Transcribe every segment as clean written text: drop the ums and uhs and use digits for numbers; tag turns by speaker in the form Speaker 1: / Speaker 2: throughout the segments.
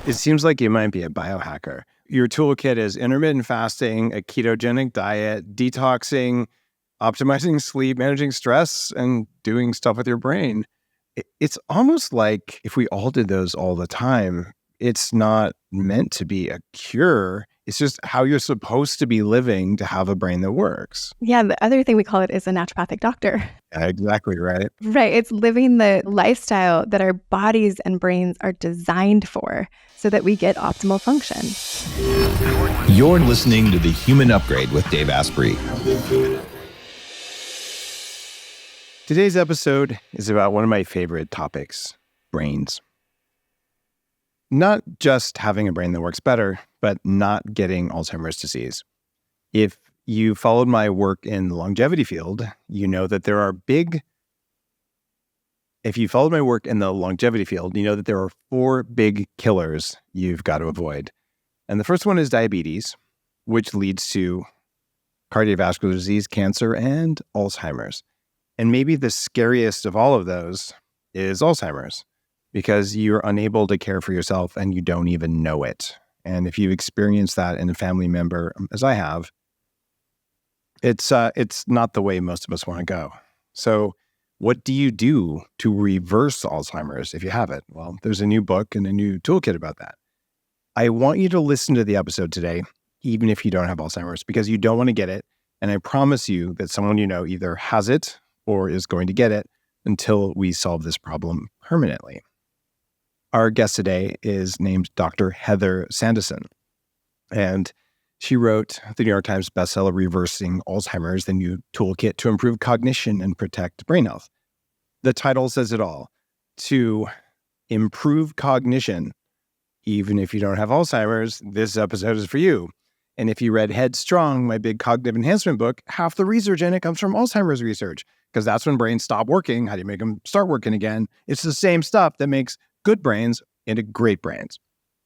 Speaker 1: It seems like you might be a biohacker. Your toolkit is intermittent fasting, a ketogenic diet, detoxing, optimizing sleep, managing stress, and doing stuff with your brain. It's almost like if we all did those all the time, it's not meant to be a cure. It's just how you're supposed to be living to have a brain that works.
Speaker 2: Yeah, the other thing we call it is a naturopathic doctor.
Speaker 1: Exactly right.
Speaker 2: Right. It's living the lifestyle that our bodies and brains are designed for so that we get optimal function.
Speaker 3: You're listening to The Human Upgrade with Dave Asprey.
Speaker 1: Today's episode is about one of my favorite topics, brains. Not just having a brain that works better, but not getting Alzheimer's disease. If you followed my work in the longevity field, you know that there are four big killers you've got to avoid. And the first one is diabetes, which leads to cardiovascular disease, cancer, and Alzheimer's. And maybe the scariest of all of those is Alzheimer's, because you're unable to care for yourself and you don't even know it. And if you've experienced that in a family member, as I have, it's not the way most of us want to go. So what do you do to reverse Alzheimer's if you have it? Well, there's a new book and a new toolkit about that. I want you to listen to the episode today, even if you don't have Alzheimer's, because you don't want to get it. And I promise you that someone you know either has it or is going to get it until we solve this problem permanently. Our guest today is named Dr. Heather Sandison, and she wrote the New York Times bestseller, Reversing Alzheimer's, the New Toolkit to Improve Cognition and Protect Brain Health. The title says it all. To improve cognition, even if you don't have Alzheimer's, this episode is for you. And if you read Headstrong, my big cognitive enhancement book, half the research in it comes from Alzheimer's research, because that's when brains stop working. How do you make them start working again? It's the same stuff that makes good brains into great brains.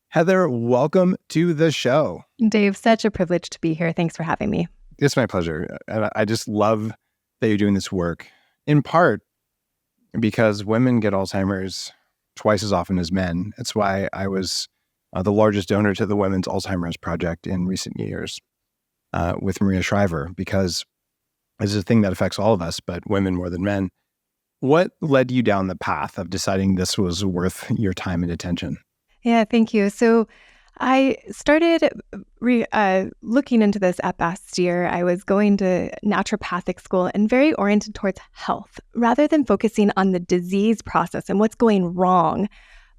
Speaker 1: Heather, welcome to the show.
Speaker 2: Dave, such a privilege to be here. Thanks for having me.
Speaker 1: It's my pleasure. And I just love that you're doing this work, in part because women get Alzheimer's twice as often as men. That's why I was the largest donor to the Women's Alzheimer's Project in recent years with Maria Shriver, because it's a thing that affects all of us, but women more than men. What led you down the path of deciding this was worth your time and attention?
Speaker 2: Yeah, thank you. So I started looking into this at Bastyr. I was going to naturopathic school and very oriented towards health rather than focusing on the disease process and what's going wrong.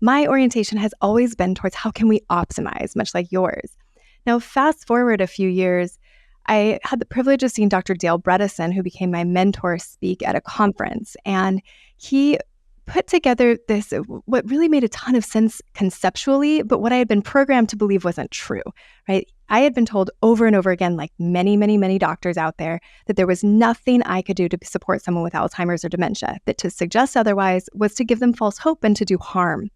Speaker 2: My orientation has always been towards how can we optimize, much like yours. Now, fast forward a few years, I had the privilege of seeing Dr. Dale Bredesen, who became my mentor, speak at a conference. And he put together this, what really made a ton of sense conceptually, but what I had been programmed to believe wasn't true, right? I had been told over and over again, like many, many, many doctors out there, that there was nothing I could do to support someone with Alzheimer's or dementia, that to suggest otherwise was to give them false hope and to do harm.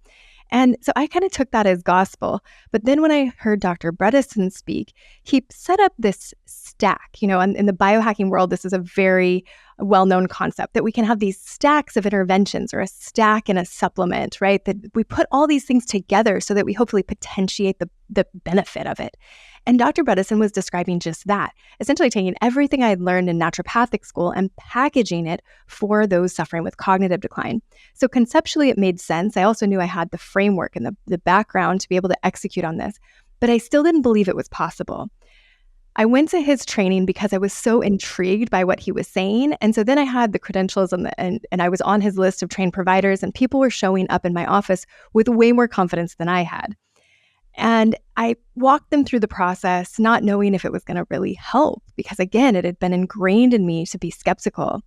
Speaker 2: And so I kind of took that as gospel. But then when I heard Dr. Bredesen speak, he set up this stack. You know, in the biohacking world, this is a very well-known concept that we can have these stacks of interventions or a stack and a supplement, right? That we put all these things together so that we hopefully potentiate the benefit of it. And Dr. Bredesen was describing just that, essentially taking everything I had learned in naturopathic school and packaging it for those suffering with cognitive decline. So conceptually, it made sense. I also knew I had the framework and the background to be able to execute on this, but I still didn't believe it was possible. I went to his training because I was so intrigued by what he was saying. And so then I had the credentials and I was on his list of trained providers, and people were showing up in my office with way more confidence than I had. And I walked them through the process, not knowing if it was going to really help, because again, it had been ingrained in me to be skeptical.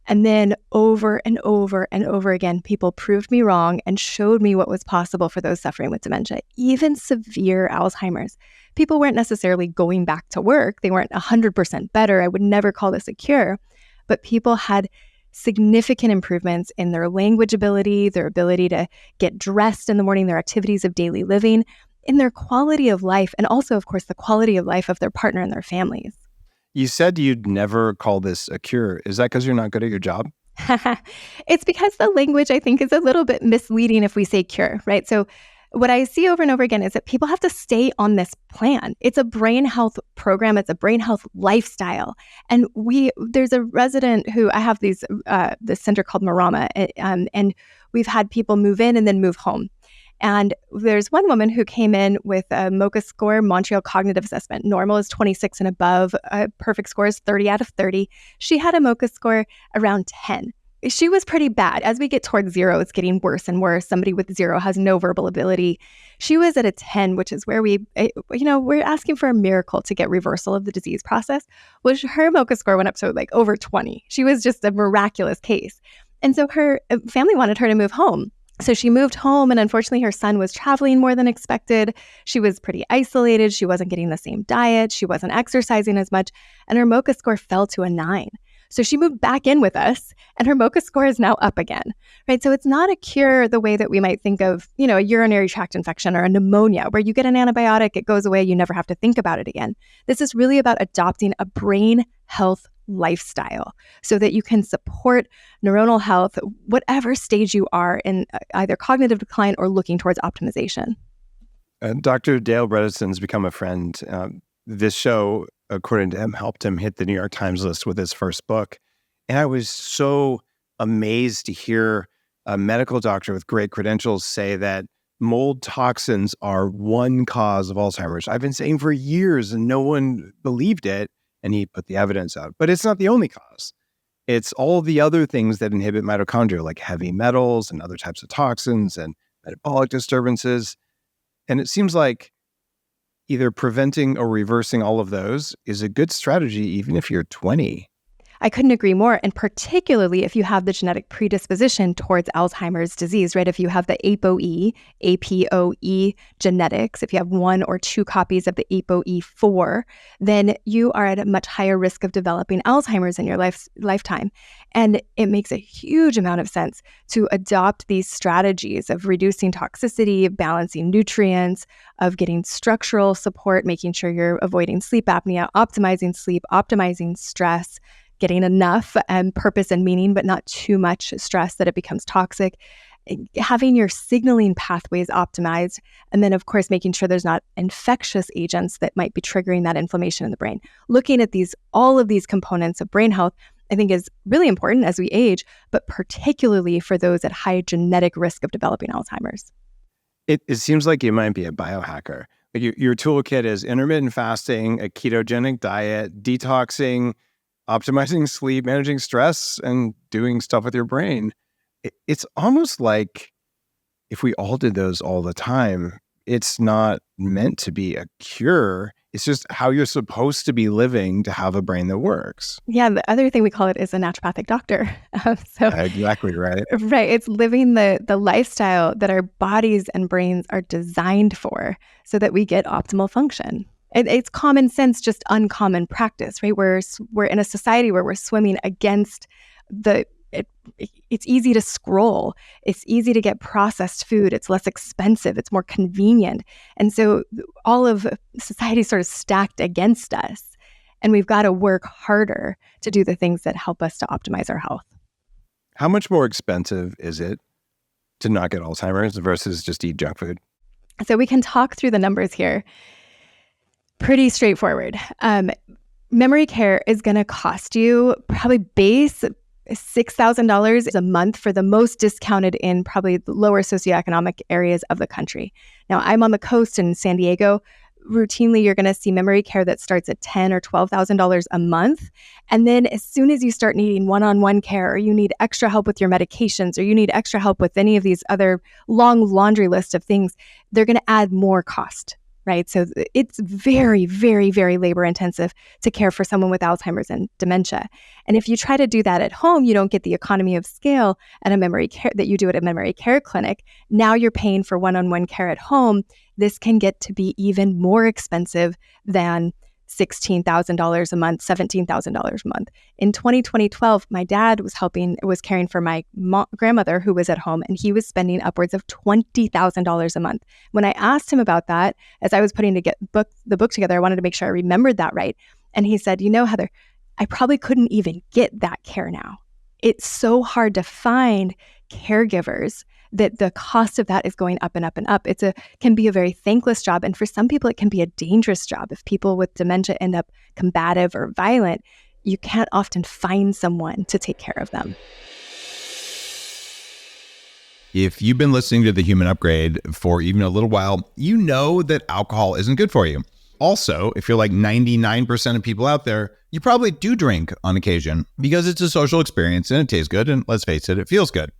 Speaker 2: And then over and over and over again, people proved me wrong and showed me what was possible for those suffering with dementia, even severe Alzheimer's. People weren't necessarily going back to work. They weren't 100% better. I would never call this a cure, but people had significant improvements in their language ability, their ability to get dressed in the morning, their activities of daily living, in their quality of life, and also, of course, the quality of life of their partner and their families.
Speaker 1: You said you'd never call this a cure. Is that because you're not good at your job?
Speaker 2: It's because the language, I think, is a little bit misleading if we say cure, right? So what I see over and over again is that people have to stay on this plan. It's a brain health program. It's a brain health lifestyle. And there's a resident who I have this center called Marama, and we've had people move in and then move home. And there's one woman who came in with a MoCA score, Montreal Cognitive Assessment. Normal is 26 and above. Perfect score is 30 out of 30. She had a MoCA score around 10. She was pretty bad. As we get towards 0, it's getting worse and worse. Somebody with 0 has no verbal ability. She was at a 10, which is where we're asking for a miracle to get reversal of the disease process, which her MoCA score went up to like over 20. She was just a miraculous case. And so her family wanted her to move home. So she moved home, and unfortunately her son was traveling more than expected. She was pretty isolated. She wasn't getting the same diet. She wasn't exercising as much, and her MoCA score fell to a 9. So she moved back in with us, and her MoCA score is now up again, right? So it's not a cure the way that we might think of, a urinary tract infection or a pneumonia, where you get an antibiotic, it goes away, you never have to think about it again. This is really about adopting a brain health lifestyle so that you can support neuronal health, whatever stage you are in either cognitive decline or looking towards optimization.
Speaker 1: Dr. Dale Bredesen's become a friend. This show, according to him, helped him hit the New York Times list with his first book. And I was so amazed to hear a medical doctor with great credentials say that mold toxins are one cause of Alzheimer's. I've been saying for years and no one believed it. And he put the evidence out. But it's not the only cause. It's all the other things that inhibit mitochondria, like heavy metals and other types of toxins and metabolic disturbances. And it seems like either preventing or reversing all of those is a good strategy, even if you're 20.
Speaker 2: I couldn't agree more. And particularly if you have the genetic predisposition towards Alzheimer's disease, right? If you have the APOE genetics, if you have 1 or 2 copies of the APOE4, then you are at a much higher risk of developing Alzheimer's in your lifetime. And it makes a huge amount of sense to adopt these strategies of reducing toxicity, balancing nutrients, of getting structural support, making sure you're avoiding sleep apnea, optimizing sleep, optimizing stress, getting enough purpose and meaning, but not too much stress that it becomes toxic, having your signaling pathways optimized, and then, of course, making sure there's not infectious agents that might be triggering that inflammation in the brain. Looking at all of these components of brain health, I think is really important as we age, but particularly for those at high genetic risk of developing Alzheimer's.
Speaker 1: It seems like you might be a biohacker. Like your toolkit is intermittent fasting, a ketogenic diet, detoxing, optimizing sleep, managing stress, and doing stuff with your brain. It's almost like if we all did those all the time, it's not meant to be a cure. It's just how you're supposed to be living to have a brain that works.
Speaker 2: Yeah, the other thing we call it is a naturopathic doctor.
Speaker 1: Exactly right.
Speaker 2: Right. It's living the lifestyle that our bodies and brains are designed for so that we get optimal function. It's common sense, just uncommon practice, right? We're in a society where we're swimming against it's easy to scroll. It's easy to get processed food. It's less expensive. It's more convenient. And so all of society is sort of stacked against us. And we've got to work harder to do the things that help us to optimize our health.
Speaker 1: How much more expensive is it to not get Alzheimer's versus just eat junk food?
Speaker 2: So we can talk through the numbers here. Pretty straightforward. Memory care is going to cost you probably base $6,000 a month for the most discounted in probably the lower socioeconomic areas of the country. Now, I'm on the coast in San Diego. Routinely, you're going to see memory care that starts at $10,000 or $12,000 a month. And then as soon as you start needing one-on-one care, or you need extra help with your medications, or you need extra help with any of these other long laundry list of things, they're going to add more cost. Right. So it's very, very, very labor intensive to care for someone with Alzheimer's and dementia. And if you try to do that at home, you don't get the economy of scale at a memory care that you do at a memory care clinic. Now you're paying for one-on-one care at home. This can get to be even more expensive than $16,000 a month, $17,000 a month. In 2012, my dad was caring for my grandmother who was at home, and he was spending upwards of $20,000 a month. When I asked him about that, as I was putting the book together, I wanted to make sure I remembered that right. And he said, Heather, I probably couldn't even get that care now. It's so hard to find caregivers that the cost of that is going up and up and up. Can be a very thankless job. And for some people, it can be a dangerous job. If people with dementia end up combative or violent, you can't often find someone to take care of them.
Speaker 3: If you've been listening to The Human Upgrade for even a little while, you know that alcohol isn't good for you. Also, if you're like 99% of people out there, you probably do drink on occasion because it's a social experience and it tastes good, and let's face it, it feels good.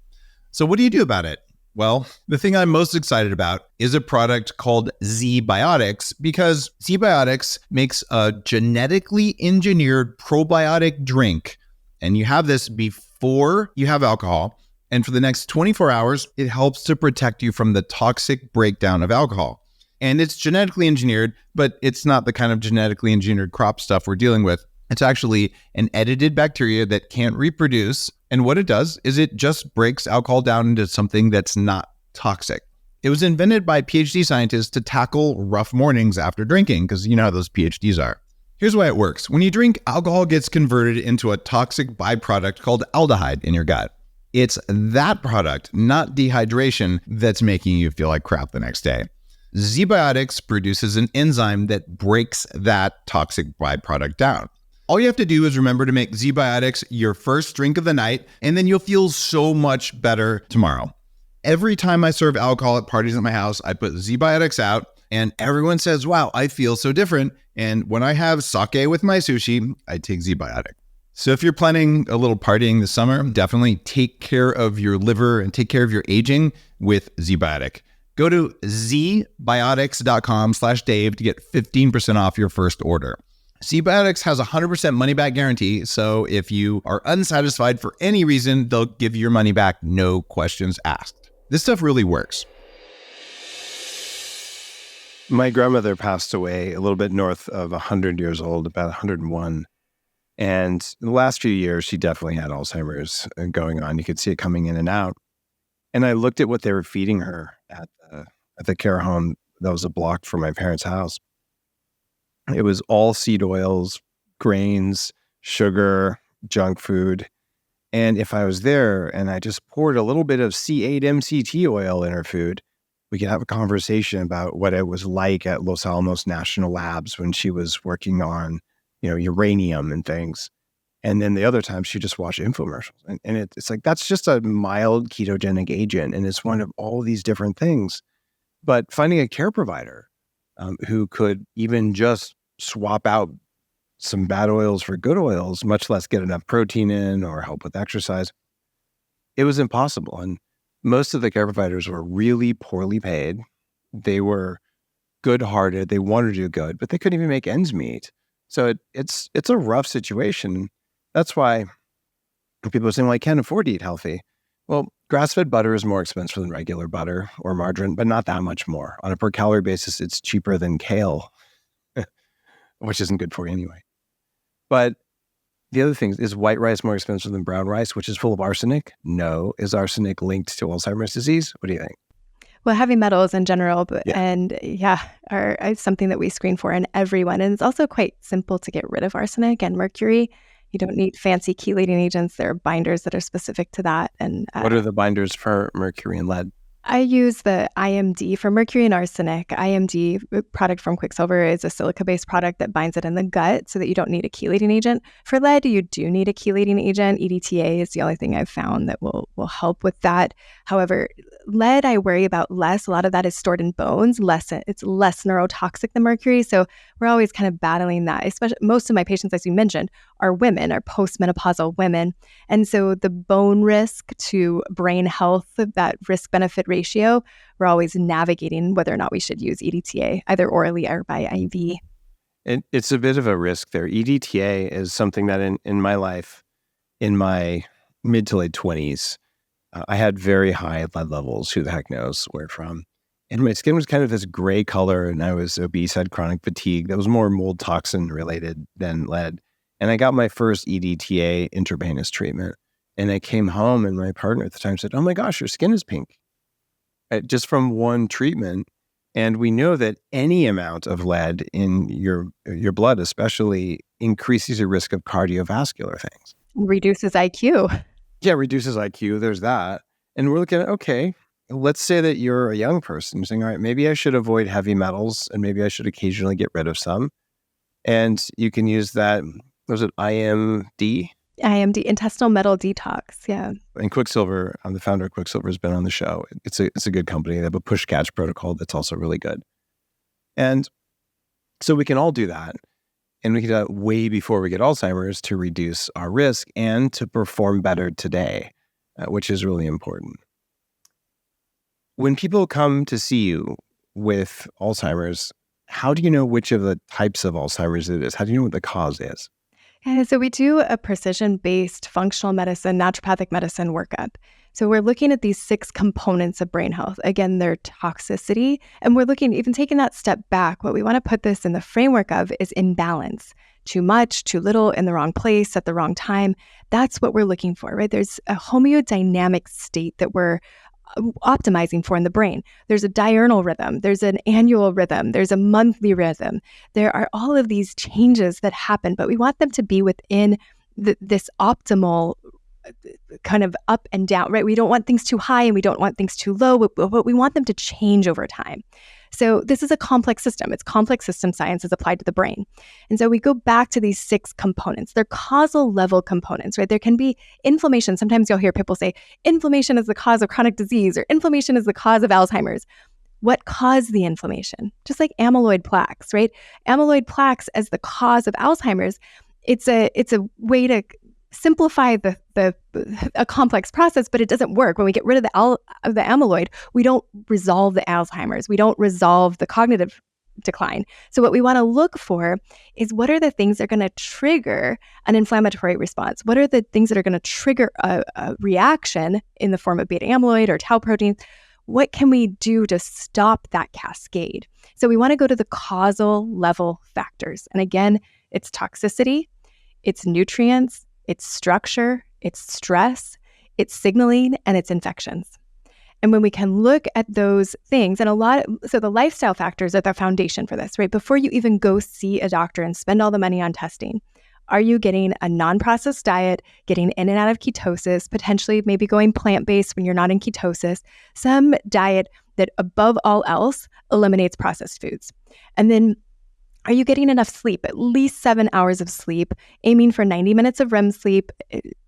Speaker 3: So what do you do about it? Well, the thing I'm most excited about is a product called ZBiotics, because ZBiotics makes a genetically engineered probiotic drink, and you have this before you have alcohol. And for the next 24 hours, it helps to protect you from the toxic breakdown of alcohol. And it's genetically engineered, but it's not the kind of genetically engineered crop stuff we're dealing with. It's actually an edited bacteria that can't reproduce. And what it does is it just breaks alcohol down into something that's not toxic. It was invented by PhD scientists to tackle rough mornings after drinking, because you know how those PhDs are. Here's why it works. When you drink, alcohol gets converted into a toxic byproduct called aldehyde in your gut. It's that product, not dehydration, that's making you feel like crap the next day. ZBiotics produces an enzyme that breaks that toxic byproduct down. All you have to do is remember to make ZBiotics your first drink of the night, and then you'll feel so much better tomorrow. Every time I serve alcohol at parties at my house, I put ZBiotics out, and everyone says, wow, I feel so different. And when I have sake with my sushi, I take ZBiotic. So if you're planning a little partying this summer, definitely take care of your liver and take care of your aging with ZBiotic. Go to zbiotics.com/Dave to get 15% off your first order. ZBiotics has a 100% money back guarantee. So if you are unsatisfied for any reason, they'll give you your money back, no questions asked. This stuff really works.
Speaker 1: My grandmother passed away a little bit north of 100 years old, about 101. And in the last few years, she definitely had Alzheimer's going on. You could see it coming in and out. And I looked at what they were feeding her at the care home that was a block from my parents' house. It was all seed oils, grains, sugar, junk food. And if I was there and I just poured a little bit of C8 MCT oil in her food, we could have a conversation about what it was like at Los Alamos National Labs when she was working on, uranium and things. And then the other time she just watched infomercials. And it's like, that's just a mild ketogenic agent. And it's one of all these different things. But finding a care provider who could even just swap out some bad oils for good oils, much less get enough protein in or help with exercise, it was impossible. And most of the care providers were really poorly paid. They were good-hearted. They wanted to do good, but they couldn't even make ends meet. So it's a rough situation. That's why people are saying, well, I can't afford to eat healthy. Well, grass-fed butter is more expensive than regular butter or margarine, but not that much more. On a per-calorie basis, it's cheaper than kale, which isn't good for you anyway. But the other thing is white rice more expensive than brown rice, which is full of arsenic? No. Is arsenic linked to Alzheimer's disease? What do you think?
Speaker 2: Well, heavy metals in general, are something that we screen for in everyone. And it's also quite simple to get rid of arsenic and mercury. You don't need fancy chelating agents. There are binders that are specific to that. And
Speaker 1: what are the binders for mercury and lead?
Speaker 2: I use the IMD for mercury and arsenic. IMD product from Quicksilver is a silica-based product that binds it in the gut so that you don't need a chelating agent. For lead, you do need a chelating agent. EDTA is the only thing I've found that will help with that. However, lead I worry about less. A lot of that is stored in bones. It's less neurotoxic than mercury. So we're always kind of battling that. Especially most of my patients, as you mentioned, are women, are postmenopausal women. And so the bone risk to brain health, that risk-benefit ratio, we're always navigating whether or not we should use EDTA, either orally or by IV.
Speaker 1: It's a bit of a risk there. EDTA is something that in my life, in my mid to late 20s, I had very high lead levels. Who the heck knows where from? And my skin was kind of this gray color, and I was obese, had chronic fatigue. That was more mold toxin related than lead. And I got my first EDTA intravenous treatment. And I came home, and my partner at the time said, "Oh my gosh, your skin is pink." Just from one treatment. And we know that any amount of lead in your blood especially increases your risk of cardiovascular things.
Speaker 2: Reduces IQ.
Speaker 1: Yeah, reduces IQ. There's that. And we're looking at, okay, let's say that you're a young person saying, all right, maybe I should avoid heavy metals and maybe I should occasionally get rid of some. And you can use that, was it IMD?
Speaker 2: IMD, intestinal metal detox. Yeah.
Speaker 1: And Quicksilver, the founder of Quicksilver, has been on the show. It's a good company. They have a push catch protocol that's also really good. And so we can all do that. And we can do that way before we get Alzheimer's to reduce our risk and to perform better today, which is really important. When people come to see you with Alzheimer's, how do you know which of the types of Alzheimer's it is? How do you know what the cause is?
Speaker 2: Yeah, so we do a precision-based functional medicine, naturopathic medicine workup. So we're looking at these 6 components of brain health. Again, their toxicity. And we're looking, even taking that step back, what we want to put this in the framework of is imbalance. Too much, too little, in the wrong place, at the wrong time. That's what we're looking for, right? There's a homeodynamic state that we're optimizing for in the brain. There's a diurnal rhythm, there's an annual rhythm, there's a monthly rhythm. There are all of these changes that happen, but we want them to be within this optimal kind of up and down, right? We don't want things too high and we don't want things too low, but we want them to change over time. So this is a complex system. It's complex system science as applied to the brain. And so we go back to these 6 components. They're causal level components, right? There can be inflammation. Sometimes you'll hear people say, inflammation is the cause of chronic disease or inflammation is the cause of Alzheimer's. What caused the inflammation? Just like amyloid plaques, right? Amyloid plaques as the cause of Alzheimer's, it's a way to simplify a complex process, but it doesn't work. When we get rid of the amyloid, we don't resolve the Alzheimer's. We don't resolve the cognitive decline. So what we want to look for is what are the things that are going to trigger an inflammatory response? What are the things that are going to trigger a reaction in the form of beta amyloid or tau protein? What can we do to stop that cascade? So we want to go to the causal level factors. And again, it's toxicity, it's nutrients, it's structure, it's stress, it's signaling, and it's infections. And when we can look at those things, so the lifestyle factors are the foundation for this, right? Before you even go see a doctor and spend all the money on testing, are you getting a non-processed diet, getting in and out of ketosis, potentially maybe going plant-based when you're not in ketosis, some diet that above all else eliminates processed foods? And then are you getting enough sleep? At least 7 hours of sleep, aiming for 90 minutes of REM sleep,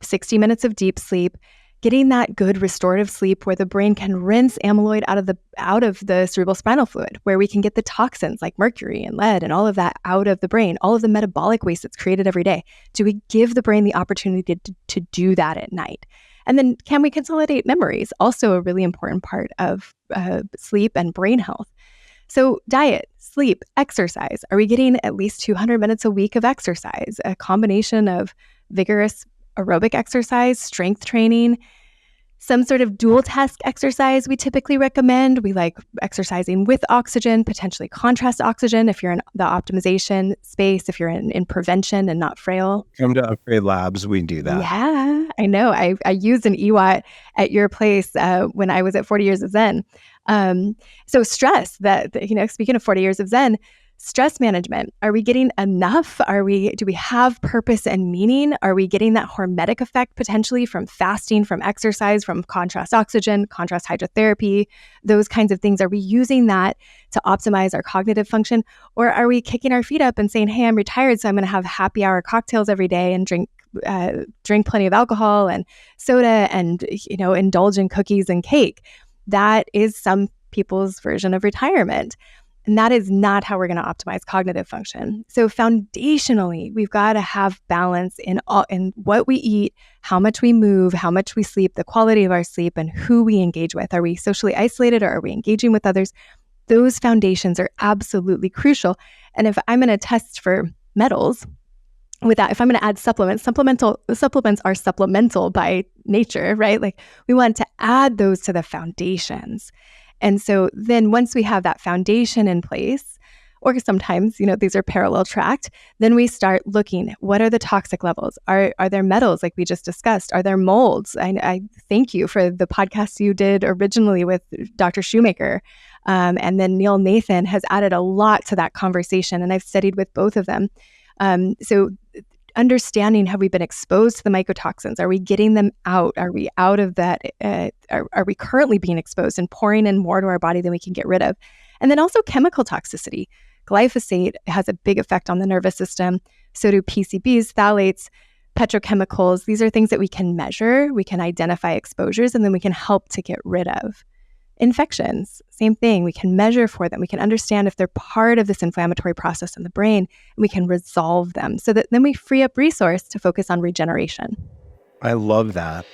Speaker 2: 60 minutes of deep sleep, getting that good restorative sleep where the brain can rinse amyloid out of the cerebral spinal fluid, where we can get the toxins like mercury and lead and all of that out of the brain, all of the metabolic waste that's created every day. Do we give the brain the opportunity to do that at night? And then can we consolidate memories? Also a really important part of sleep and brain health. So diet, sleep, exercise. Are we getting at least 200 minutes a week of exercise? A combination of vigorous aerobic exercise, strength training, some sort of dual task exercise we typically recommend. We like exercising with oxygen, potentially contrast oxygen if you're in the optimization space, if you're in prevention and not frail.
Speaker 1: Come to Upgrade Labs, we do that.
Speaker 2: Yeah, I know. I used an EWAT at your place when I was at 40 Years of Zen. So stress, speaking of 40 Years of Zen, stress management. Are we getting enough? Do we have purpose and meaning? Are we getting that hormetic effect potentially from fasting, from exercise, from contrast oxygen, contrast hydrotherapy, those kinds of things? Are we using that to optimize our cognitive function? Or are we kicking our feet up and saying, hey, I'm retired, so I'm going to have happy hour cocktails every day and drink plenty of alcohol and soda and, indulge in cookies and cake? That is some people's version of retirement. And that is not how we're going to optimize cognitive function. So foundationally, we've got to have balance in what we eat, how much we move, how much we sleep, the quality of our sleep, and who we engage with. Are we socially isolated or are we engaging with others? Those foundations are absolutely crucial. And if I'm going to test for metals, with that, if I'm going to add supplements, supplements are supplemental by nature, right? Like we want to add those to the foundations. And so then once we have that foundation in place, or sometimes, these are parallel tracked, then we start looking, what are the toxic levels? Are there metals like we just discussed? Are there molds? I thank you for the podcast you did originally with Dr. Shoemaker. And then Neil Nathan has added a lot to that conversation, and I've studied with both of them. So understanding, have we been exposed to the mycotoxins? Are we getting them out? Are we out of that? Are we currently being exposed and pouring in more to our body than we can get rid of? And then also chemical toxicity. Glyphosate has a big effect on the nervous system. So do PCBs, phthalates, petrochemicals. These are things that we can measure. We can identify exposures, and then we can help to get rid of. Infections, same thing. We can measure for them. We can understand if they're part of this inflammatory process in the brain, and we can resolve them so that then we free up resource to focus on regeneration.
Speaker 1: I love that.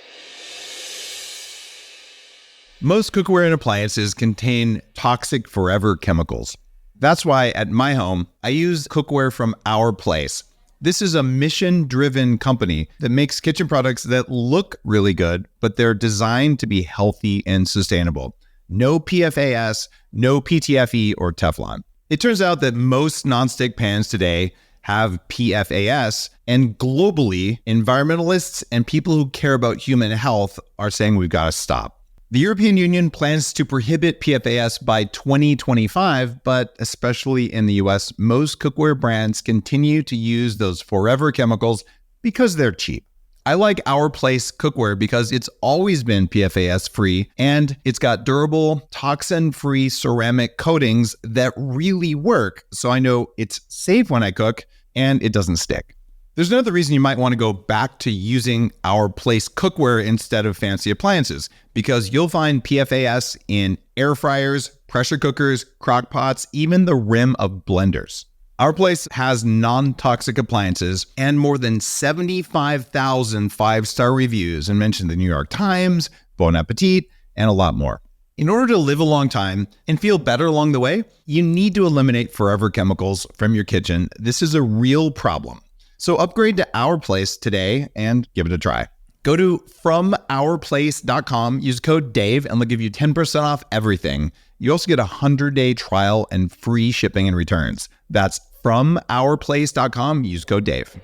Speaker 3: Most cookware and appliances contain toxic forever chemicals. That's why at my home, I use cookware from Our Place. This is a mission-driven company that makes kitchen products that look really good, but they're designed to be healthy and sustainable. No PFAS, no PTFE or Teflon. It turns out that most nonstick pans today have PFAS, and globally, environmentalists and people who care about human health are saying we've got to stop. The European Union plans to prohibit PFAS by 2025, but especially in the US, most cookware brands continue to use those forever chemicals because they're cheap. I like Our Place cookware because it's always been PFAS free, and it's got durable, toxin-free ceramic coatings that really work, so I know it's safe when I cook and it doesn't stick. There's another reason you might want to go back to using Our Place cookware instead of fancy appliances, because you'll find PFAS in air fryers, pressure cookers, crock pots, even the rim of blenders. Our Place has non-toxic appliances and more than 75,000 five-star reviews, and mentioned the New York Times, Bon Appetit, and a lot more. In order to live a long time and feel better along the way, you need to eliminate forever chemicals from your kitchen. This is a real problem. So upgrade to Our Place today and give it a try. Go to FromOurPlace.com, use code Dave, and they'll give you 10% off everything. You also get a 100-day trial and free shipping and returns. That's FromOurPlace.com, use code Dave.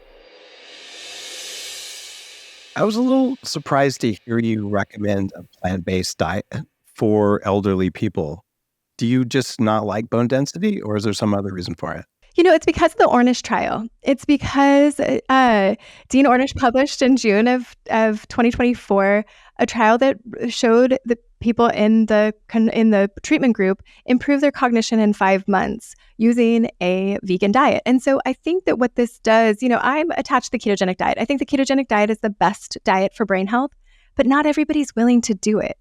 Speaker 1: I was a little surprised to hear you recommend a plant-based diet for elderly people. Do you just not like bone density, or is there some other reason for it?
Speaker 2: It's because of the Ornish trial. It's because Dean Ornish published in June of 2024 a trial that showed the people in the treatment group improve their cognition in 5 months using a vegan diet. And so I think that what this does, I'm attached to the ketogenic diet. I think the ketogenic diet is the best diet for brain health, but not everybody's willing to do it.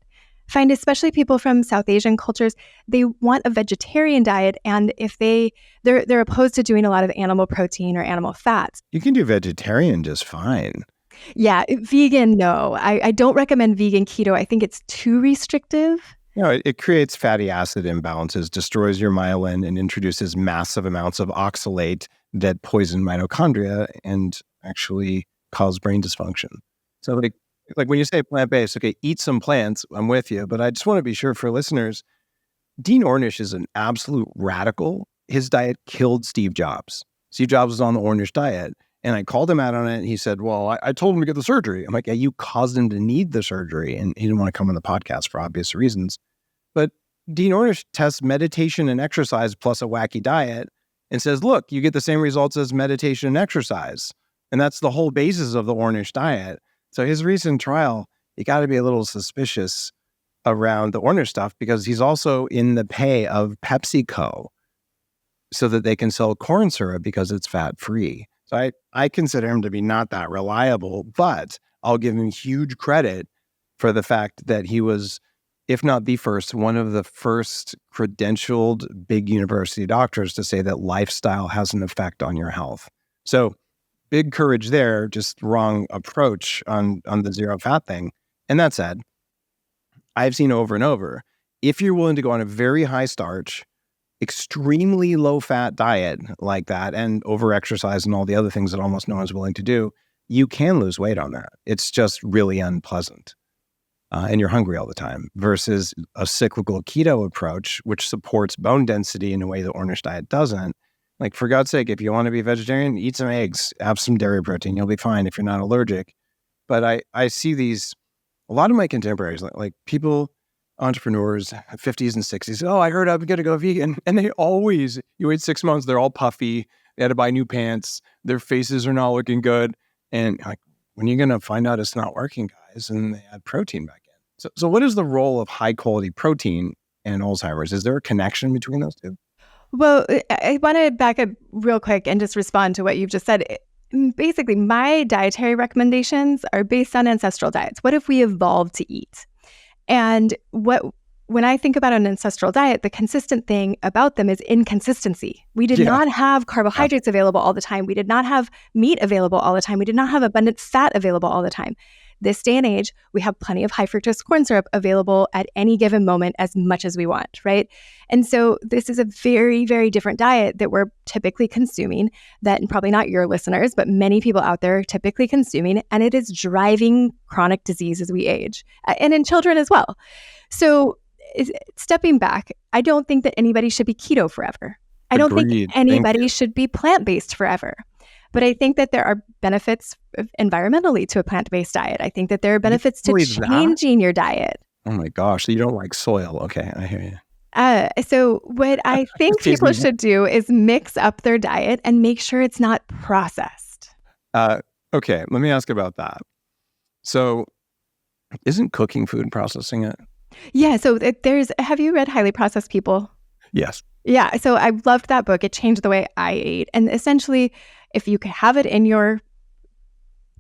Speaker 2: Find especially people from South Asian cultures, they want a vegetarian diet, and if they're opposed to doing a lot of animal protein or animal fats.
Speaker 1: You can do vegetarian just fine.
Speaker 2: Yeah, vegan, no. I don't recommend vegan keto. I think it's too restrictive.
Speaker 1: It creates fatty acid imbalances, destroys your myelin, and introduces massive amounts of oxalate that poison mitochondria and actually cause brain dysfunction. So like when you say plant-based, okay, eat some plants, I'm with you, but I just want to be sure for listeners, Dean Ornish is an absolute radical. His diet killed Steve Jobs. Steve Jobs was on the Ornish diet, and I called him out on it, and he said, well, I told him to get the surgery. I'm like, yeah, you caused him to need the surgery, and he didn't want to come on the podcast for obvious reasons. But Dean Ornish tests meditation and exercise plus a wacky diet and says, look, you get the same results as meditation and exercise. And that's the whole basis of the Ornish diet. So his recent trial, you got to be a little suspicious around the Ornish stuff because he's also in the pay of PepsiCo so that they can sell corn syrup because it's fat-free. So I consider him to be not that reliable, but I'll give him huge credit for the fact that he was, if not the first, one of the first credentialed big university doctors to say that lifestyle has an effect on your health. So big courage there, just wrong approach on the zero fat thing. And that said, I've seen over and over, if you're willing to go on a very high starch, extremely low fat diet like that and over exercise and all the other things that almost no one's willing to do, you can lose weight on that. It's just really unpleasant. And you're hungry all the time versus a cyclical keto approach, which supports bone density in a way the Ornish diet doesn't. Like, for God's sake, if you want to be vegetarian, eat some eggs, have some dairy protein. You'll be fine if you're not allergic. But I see a lot of my contemporaries, like people, entrepreneurs, 50s and 60s, oh, I heard I'm going to go vegan. And they always, you wait 6 months, they're all puffy. They had to buy new pants. Their faces are not looking good. And like, when are you going to find out it's not working, guys? And they add protein back in. So what is the role of high quality protein and Alzheimer's? Is there a connection between those two?
Speaker 2: Well, I want to back up real quick and just respond to what you've just said. Basically, my dietary recommendations are based on ancestral diets. What if we evolved to eat? And when I think about an ancestral diet, the consistent thing about them is inconsistency. We did not have carbohydrates available all the time. We did not have meat available all the time. We did not have abundant fat available all the time. This day and age, we have plenty of high fructose corn syrup available at any given moment as much as we want, right? And so this is a very, very different diet that we're typically consuming, that, and probably not your listeners, but many people out there are typically consuming, and it is driving chronic disease as we age, and in children as well. So stepping back, I don't think that anybody should be keto forever. I don't think anybody should be plant-based forever. But I think that there are benefits environmentally to a plant-based diet. I think that there are benefits to changing your diet.
Speaker 1: Oh my gosh, so you don't like soil. Okay, I hear you.
Speaker 2: So what I think people should do is mix up their diet and make sure it's not processed.
Speaker 1: Okay, let me ask about that. So isn't cooking food processing it?
Speaker 2: Yeah, so have you read Highly Processed People?
Speaker 1: Yes.
Speaker 2: Yeah, so I loved that book. It changed the way I ate. And essentially, if you can have it in your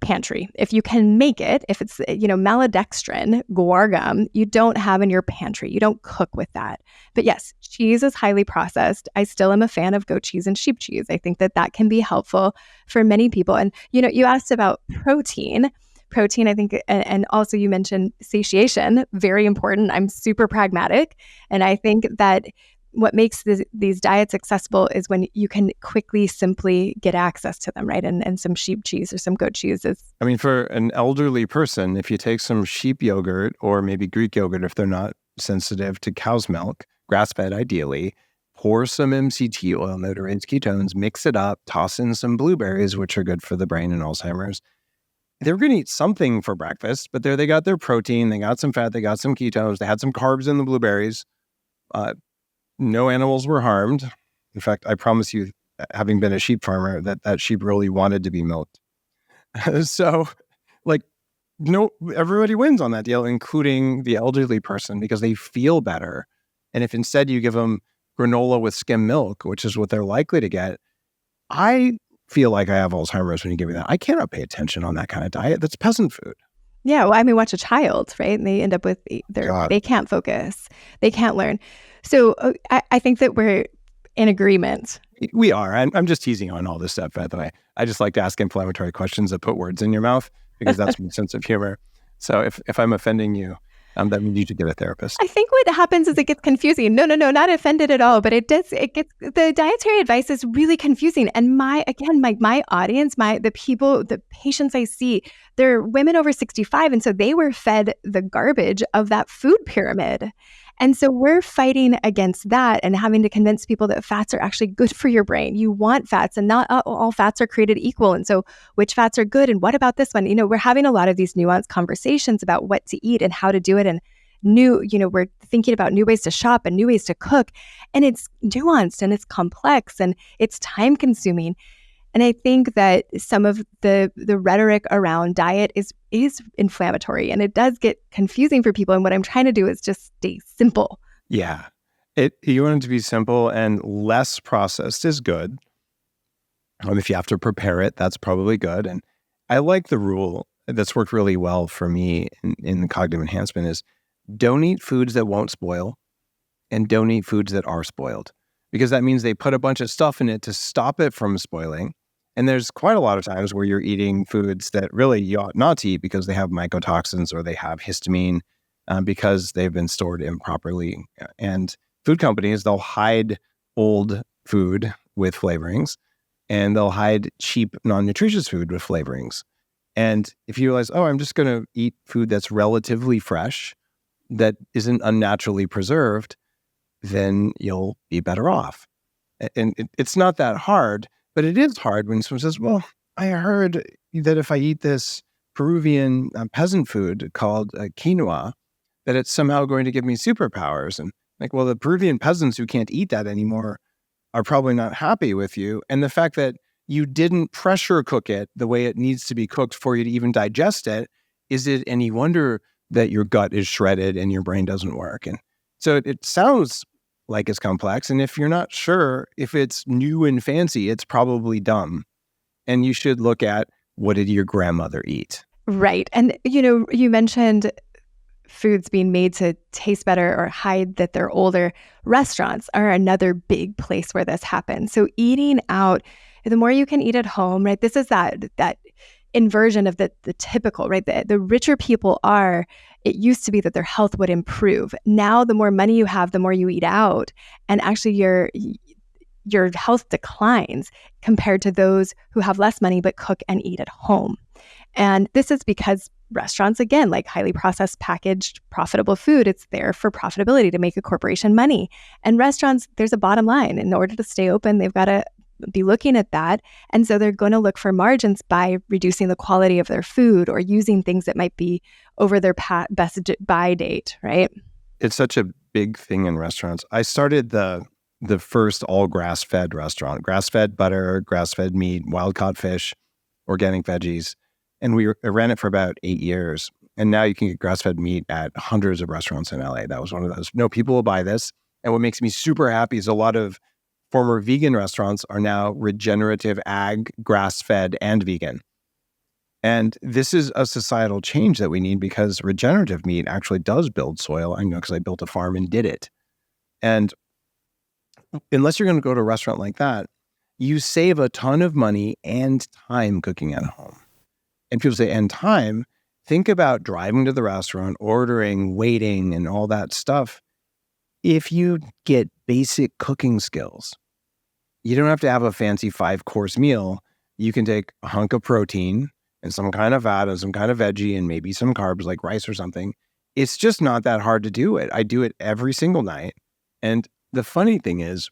Speaker 2: pantry, if you can make it, if it's, maltodextrin, guar gum, you don't have in your pantry. You don't cook with that. But yes, cheese is highly processed. I still am a fan of goat cheese and sheep cheese. I think that can be helpful for many people. And, you asked about protein. Protein, I think, and also you mentioned satiation, very important. I'm super pragmatic. And I think that what makes these diets accessible is when you can quickly, simply get access to them, right? And some sheep cheese or some goat cheese is...
Speaker 1: I mean, for an elderly person, if you take some sheep yogurt or maybe Greek yogurt, if they're not sensitive to cow's milk, grass-fed ideally, pour some MCT oil, no-to-raise ketones, mix it up, toss in some blueberries, which are good for the brain and Alzheimer's. They were going to eat something for breakfast, but there they got their protein, they got some fat, they got some ketones, they had some carbs in the blueberries. No animals were harmed. In fact, I promise you, having been a sheep farmer, that sheep really wanted to be milked. So, everybody wins on that deal, including the elderly person, because they feel better. And if instead you give them granola with skim milk, which is what they're likely to get, I feel like I have Alzheimer's when you give me that. I cannot pay attention on that kind of diet. That's peasant food.
Speaker 2: Yeah, well, I mean, watch a child, right? And they end up with, they can't focus. They can't learn. So I think that we're in agreement.
Speaker 1: We are. I'm just teasing on all this stuff, by the way. I just like to ask inflammatory questions that put words in your mouth, because that's my sense of humor. So if I'm offending you, that means you should get a therapist.
Speaker 2: I think what happens is it gets confusing. No, not offended at all. But it gets, the dietary advice is really confusing. And my audience, the patients I see, they're women over 65. And so they were fed the garbage of that food pyramid. And so we're fighting against that and having to convince people that fats are actually good for your brain. You want fats, and not all fats are created equal. And so which fats are good, and what about this one? We're having a lot of these nuanced conversations about what to eat and how to do it. And we're thinking about new ways to shop and new ways to cook. And it's nuanced and it's complex and it's time consuming. And I think that some of the rhetoric around diet is inflammatory, and it does get confusing for people. And what I'm trying to do is just stay simple.
Speaker 1: Yeah. You want it to be simple, and less processed is good. If you have to prepare it, that's probably good. And I like the rule that's worked really well for me in the cognitive enhancement is don't eat foods that won't spoil, and don't eat foods that are spoiled, because that means they put a bunch of stuff in it to stop it from spoiling. And there's quite a lot of times where you're eating foods that really you ought not to eat because they have mycotoxins or they have histamine because they've been stored improperly. And food companies, they'll hide old food with flavorings, and they'll hide cheap, non-nutritious food with flavorings. And if you realize, I'm just going to eat food that's relatively fresh, that isn't unnaturally preserved, then you'll be better off. And it's not that hard. But it is hard when someone says, well, I heard that if I eat this Peruvian peasant food called quinoa, that it's somehow going to give me superpowers. And the Peruvian peasants who can't eat that anymore, are probably not happy with you. And the fact that you didn't pressure cook it the way it needs to be cooked for you to even digest it, is it any wonder that your gut is shredded and your brain doesn't work? And so it sounds like it's complex. And if you're not sure if it's new and fancy, it's probably dumb. And you should look at, what did your grandmother eat?
Speaker 2: Right. And, you mentioned foods being made to taste better or hide that they're older. Restaurants are another big place where this happens. So eating out, the more you can eat at home, right? This is that inversion of the typical, right? The richer people are, it used to be that their health would improve. Now, the more money you have, the more you eat out. And actually your health declines compared to those who have less money but cook and eat at home. And this is because restaurants, again, like highly processed, packaged, profitable food, it's there for profitability to make a corporation money. And restaurants, there's a bottom line. In order to stay open, they've got to be looking at that. And so they're going to look for margins by reducing the quality of their food or using things that might be over their best buy date, right?
Speaker 1: It's such a big thing in restaurants. I started the first all grass-fed restaurant, grass-fed butter, grass-fed meat, wild-caught fish, organic veggies. And I ran it for about 8 years. And now you can get grass-fed meat at hundreds of restaurants in LA. That was one of those. No, people will buy this. And what makes me super happy is a lot of former vegan restaurants are now regenerative ag, grass-fed, and vegan. And this is a societal change that we need, because regenerative meat actually does build soil. I know, because I built a farm and did it. And unless you're going to go to a restaurant like that, you save a ton of money and time cooking at home. And people say, and time, think about driving to the restaurant, ordering, waiting, and all that stuff. If you get basic cooking skills, you don't have to have a fancy 5-course meal. You can take a hunk of protein and some kind of fat and some kind of veggie and maybe some carbs like rice or something. It's just not that hard to do it. I do it every single night. And the funny thing is,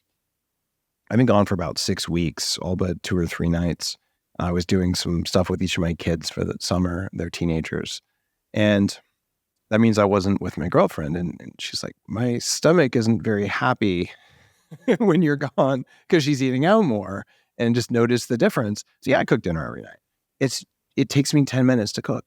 Speaker 1: I've been gone for about 6 weeks, all but 2 or 3 nights. I was doing some stuff with each of my kids for the summer. They're teenagers. And that means I wasn't with my girlfriend. And she's like, my stomach isn't very happy when you're gone, because she's eating out more, and just notice the difference. So yeah, I cook dinner every night. It takes me 10 minutes to cook.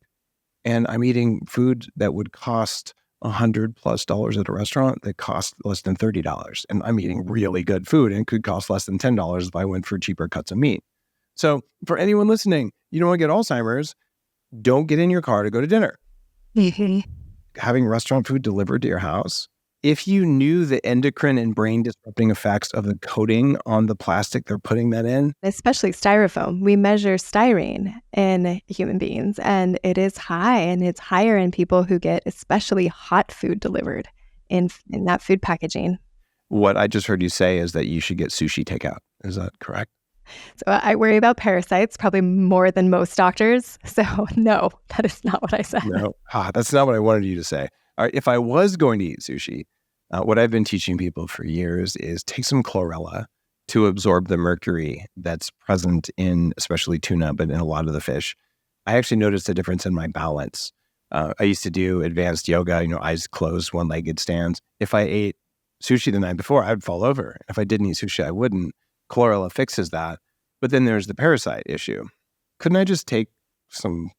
Speaker 1: And I'm eating food that would cost $100+ at a restaurant that cost less than $30. And I'm eating really good food, and it could cost less than $10 if I went for cheaper cuts of meat. So for anyone listening, you don't want to get Alzheimer's, don't get in your car to go to dinner.
Speaker 2: Mm-hmm.
Speaker 1: Having restaurant food delivered to your house, if you knew the endocrine and brain disrupting effects of the coating on the plastic they're putting that in.
Speaker 2: Especially styrofoam. We measure styrene in human beings, and it is high, and it's higher in people who get especially hot food delivered in that food packaging.
Speaker 1: What I just heard you say is that you should get sushi takeout. Is that correct?
Speaker 2: So I worry about parasites probably more than most doctors. So no, that is not what I said.
Speaker 1: No, that's not what I wanted you to say. All right, if I was going to eat sushi, what I've been teaching people for years is take some chlorella to absorb the mercury that's present in especially tuna, but in a lot of the fish. I actually noticed a difference in my balance. I used to do advanced yoga, eyes closed, one-legged stands. If I ate sushi the night before, I'd fall over. If I didn't eat sushi, I wouldn't. Chlorella fixes that. But then there's the parasite issue. Couldn't I just take some,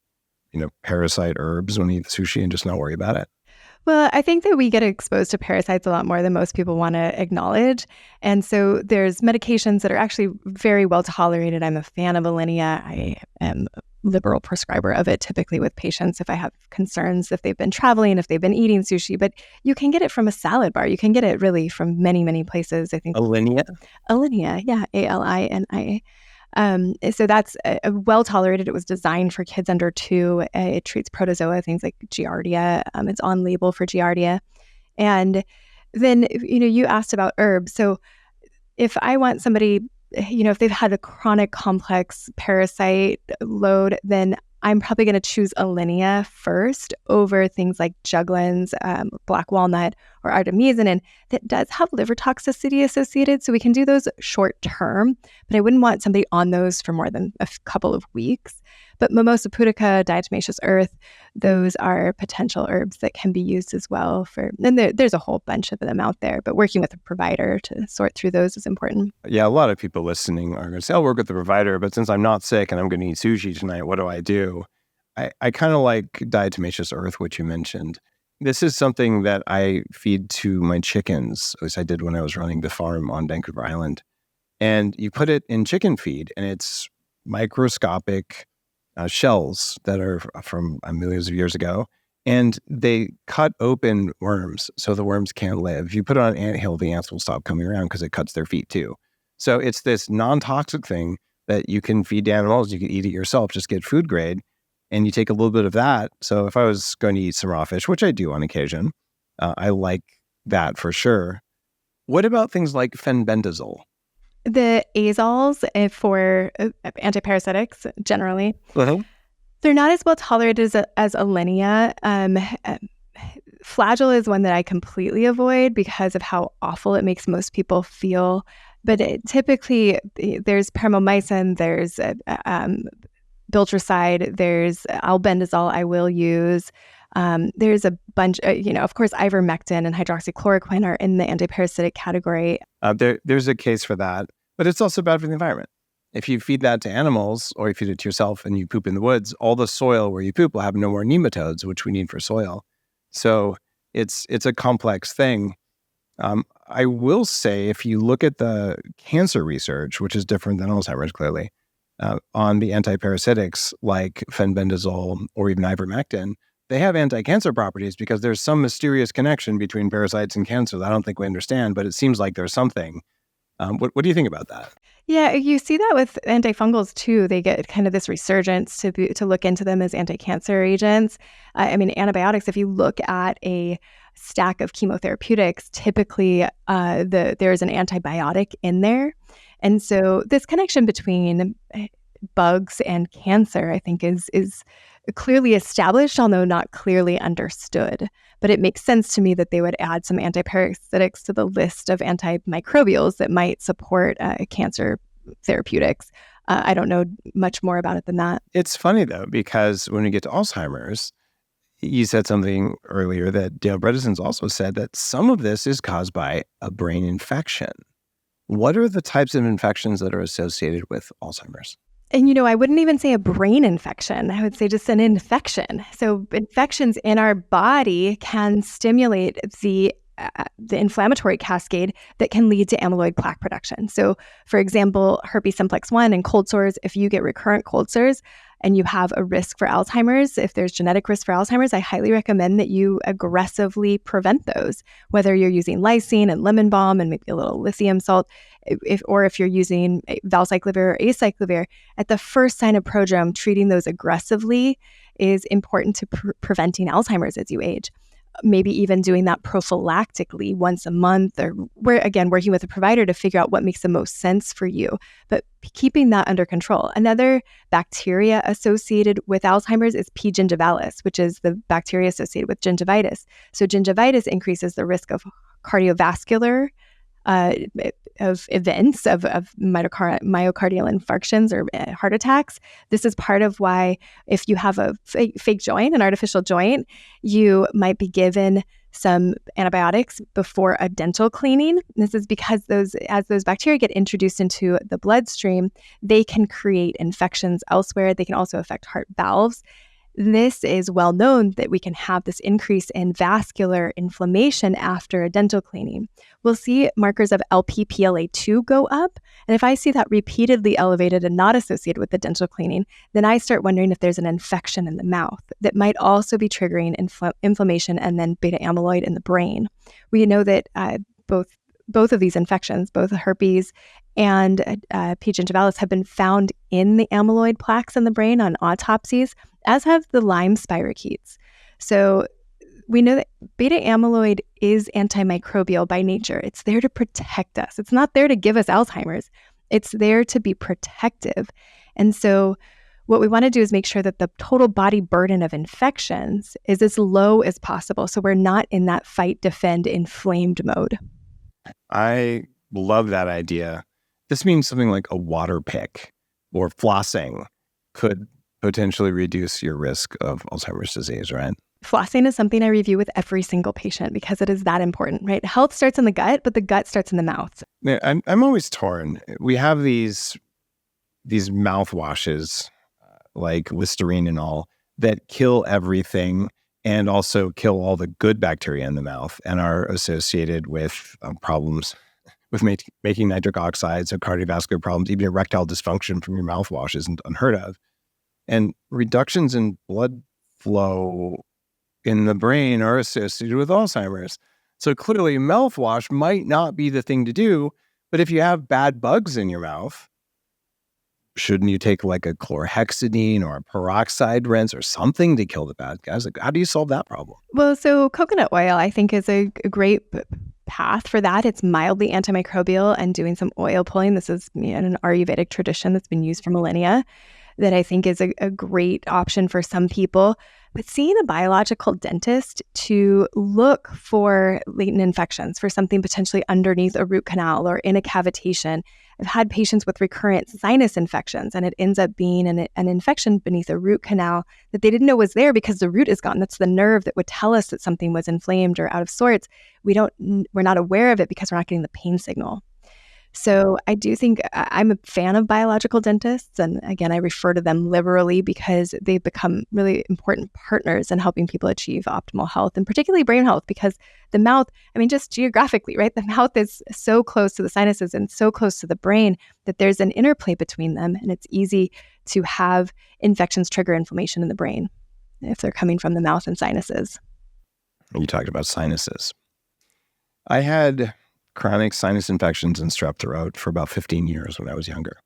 Speaker 1: parasite herbs when I eat the sushi and just not worry about it?
Speaker 2: Well, I think that we get exposed to parasites a lot more than most people want to acknowledge. And so there's medications that are actually very well tolerated. I'm a fan of Alinea. I am a liberal prescriber of it, typically with patients if I have concerns, if they've been traveling, if they've been eating sushi. But you can get it from a salad bar. You can get it really from many, many places. I think
Speaker 1: Alinea?
Speaker 2: Alinea, yeah, Alinea. So that's well tolerated. It was designed for kids under 2. It treats protozoa, things like Giardia. It's on label for Giardia. And then, you asked about herbs. So if I want somebody, if they've had a chronic complex parasite load, then I'm probably going to choose Alinea first over things like juglans, black walnut, or artemisinin that does have liver toxicity associated. So we can do those short term, but I wouldn't want somebody on those for more than a couple of weeks. But mimosa pudica, diatomaceous earth, those are potential herbs that can be used as well and there's a whole bunch of them out there, but working with a provider to sort through those is important.
Speaker 1: Yeah, a lot of people listening are going to say, I'll work with the provider, but since I'm not sick and I'm going to eat sushi tonight, what do I do? I kind of like diatomaceous earth, which you mentioned. This is something that I feed to my chickens, as I did when I was running the farm on Vancouver Island. And you put it in chicken feed, and it's microscopic shells that are from millions of years ago, and they cut open worms so the worms can't live. If you put it on an anthill, the ants will stop coming around because it cuts their feet too. So it's this non-toxic thing that you can feed to animals. You can eat it yourself, just get food grade, and you take a little bit of that. So if I was going to eat some raw fish, which I do on occasion, I like that for sure. What about things like fenbendazole?
Speaker 2: The azoles for antiparasitics generally, they're not as well tolerated as Alinea. Flagyl is one that I completely avoid because of how awful it makes most people feel. But typically, there's perimomycin, there's biltricide, there's albendazole I will use. There's a bunch, of course, ivermectin and hydroxychloroquine are in the antiparasitic category.
Speaker 1: There's a case for that, but it's also bad for the environment. If you feed that to animals or you feed it to yourself and you poop in the woods, all the soil where you poop will have no more nematodes, which we need for soil. So it's a complex thing. I will say, if you look at the cancer research, which is different than Alzheimer's clearly, on the antiparasitics like fenbendazole or even ivermectin, they have anti-cancer properties because there's some mysterious connection between parasites and cancer that I don't think we understand, but it seems like there's something. What do you think about that?
Speaker 2: Yeah, you see that with antifungals too. They get kind of this resurgence to look into them as anti-cancer agents. Antibiotics, if you look at a stack of chemotherapeutics, typically there's an antibiotic in there. And so this connection between bugs and cancer, I think, is clearly established, although not clearly understood. But it makes sense to me that they would add some antiparasitics to the list of antimicrobials that might support cancer therapeutics. I don't know much more about it than that.
Speaker 1: It's funny, though, because when we get to Alzheimer's, you said something earlier that Dale Bredesen's also said that some of this is caused by a brain infection. What are the types of infections that are associated with Alzheimer's?
Speaker 2: And, I wouldn't even say a brain infection. I would say just an infection. So infections in our body can stimulate the inflammatory cascade that can lead to amyloid plaque production. So, for example, herpes simplex 1 and cold sores, if you get recurrent cold sores and you have a risk for Alzheimer's, if there's genetic risk for Alzheimer's, I highly recommend that you aggressively prevent those, whether you're using lysine and lemon balm and maybe a little lithium salt, if you're using valcyclovir or acyclovir. At the first sign of prodrome, treating those aggressively is important to preventing Alzheimer's as you age. Maybe even doing that prophylactically once a month, or working with a provider to figure out what makes the most sense for you, but keeping that under control. Another bacteria associated with Alzheimer's is P. gingivalis, which is the bacteria associated with gingivitis. So gingivitis increases the risk of cardiovascular of events of myocardial infarctions or heart attacks. This is part of why if you have a fake joint, an artificial joint, you might be given some antibiotics before a dental cleaning. This is because as those bacteria get introduced into the bloodstream, they can create infections elsewhere. They can also affect heart valves. This is well known that we can have this increase in vascular inflammation after a dental cleaning. We'll see markers of LPPLA2 go up. And if I see that repeatedly elevated and not associated with the dental cleaning, then I start wondering if there's an infection in the mouth that might also be triggering inflammation and then beta amyloid in the brain. We know that both of these infections, both herpes and P. gingivalis, have been found in the amyloid plaques in the brain on autopsies, as have the Lyme spirochetes. So we know that beta amyloid is antimicrobial by nature. It's there to protect us. It's not there to give us Alzheimer's. It's there to be protective. And so what we want to do is make sure that the total body burden of infections is as low as possible. So we're not in that fight, defend, inflamed mode.
Speaker 1: I love that idea. This means something like a water pick or flossing could potentially reduce your risk of Alzheimer's disease, right?
Speaker 2: Flossing is something I review with every single patient because it is that important, right? Health starts in the gut, but the gut starts in the mouth.
Speaker 1: Yeah, I'm always torn. We have these mouthwashes like Listerine and all that kill everything and also kill all the good bacteria in the mouth and are associated with problems with making nitric oxides and cardiovascular problems. Even erectile dysfunction from your mouthwash isn't unheard of. And reductions in blood flow in the brain are associated with Alzheimer's. So clearly mouthwash might not be the thing to do, but if you have bad bugs in your mouth, shouldn't you take like a chlorhexidine or a peroxide rinse or something to kill the bad guys? Like, how do you solve that problem?
Speaker 2: Well, so coconut oil, I think, is a great path for that. It's mildly antimicrobial and doing some oil pulling. This is an Ayurvedic tradition that's been used for millennia that I think is a great option for some people. But seeing a biological dentist to look for latent infections, for something potentially underneath a root canal or in a cavitation. I've had patients with recurrent sinus infections, and it ends up being an infection beneath a root canal that they didn't know was there because the root is gone. That's the nerve that would tell us that something was inflamed or out of sorts. We're not aware of it because we're not getting the pain signal. So I do think I'm a fan of biological dentists. And again, I refer to them liberally because they've become really important partners in helping people achieve optimal health, and particularly brain health, because the mouth, just geographically, right? The mouth is so close to the sinuses and so close to the brain that there's an interplay between them. And it's easy to have infections trigger inflammation in the brain if they're coming from the mouth and sinuses.
Speaker 1: You talked about sinuses. I had chronic sinus infections and strep throat for about 15 years when I was younger.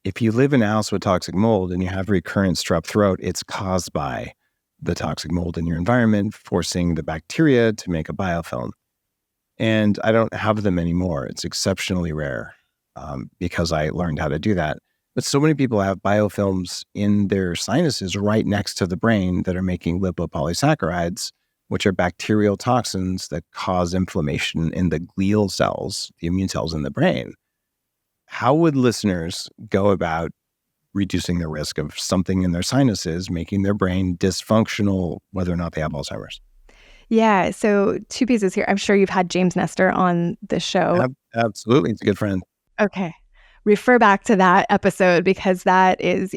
Speaker 1: If you live in a house with toxic mold and you have recurrent strep throat, it's caused by the toxic mold in your environment, forcing the bacteria to make a biofilm. And I don't have them anymore. It's exceptionally rare because I learned how to do that. But so many people have biofilms in their sinuses right next to the brain that are making lipopolysaccharides, which are bacterial toxins that cause inflammation in the glial cells, the immune cells in the brain. How would listeners go about reducing the risk of something in their sinuses making their brain dysfunctional, whether or not they have Alzheimer's?
Speaker 2: Yeah, so two pieces here. I'm sure you've had James Nestor on the show.
Speaker 1: Absolutely. He's a good friend.
Speaker 2: Okay. Refer back to that episode because that is,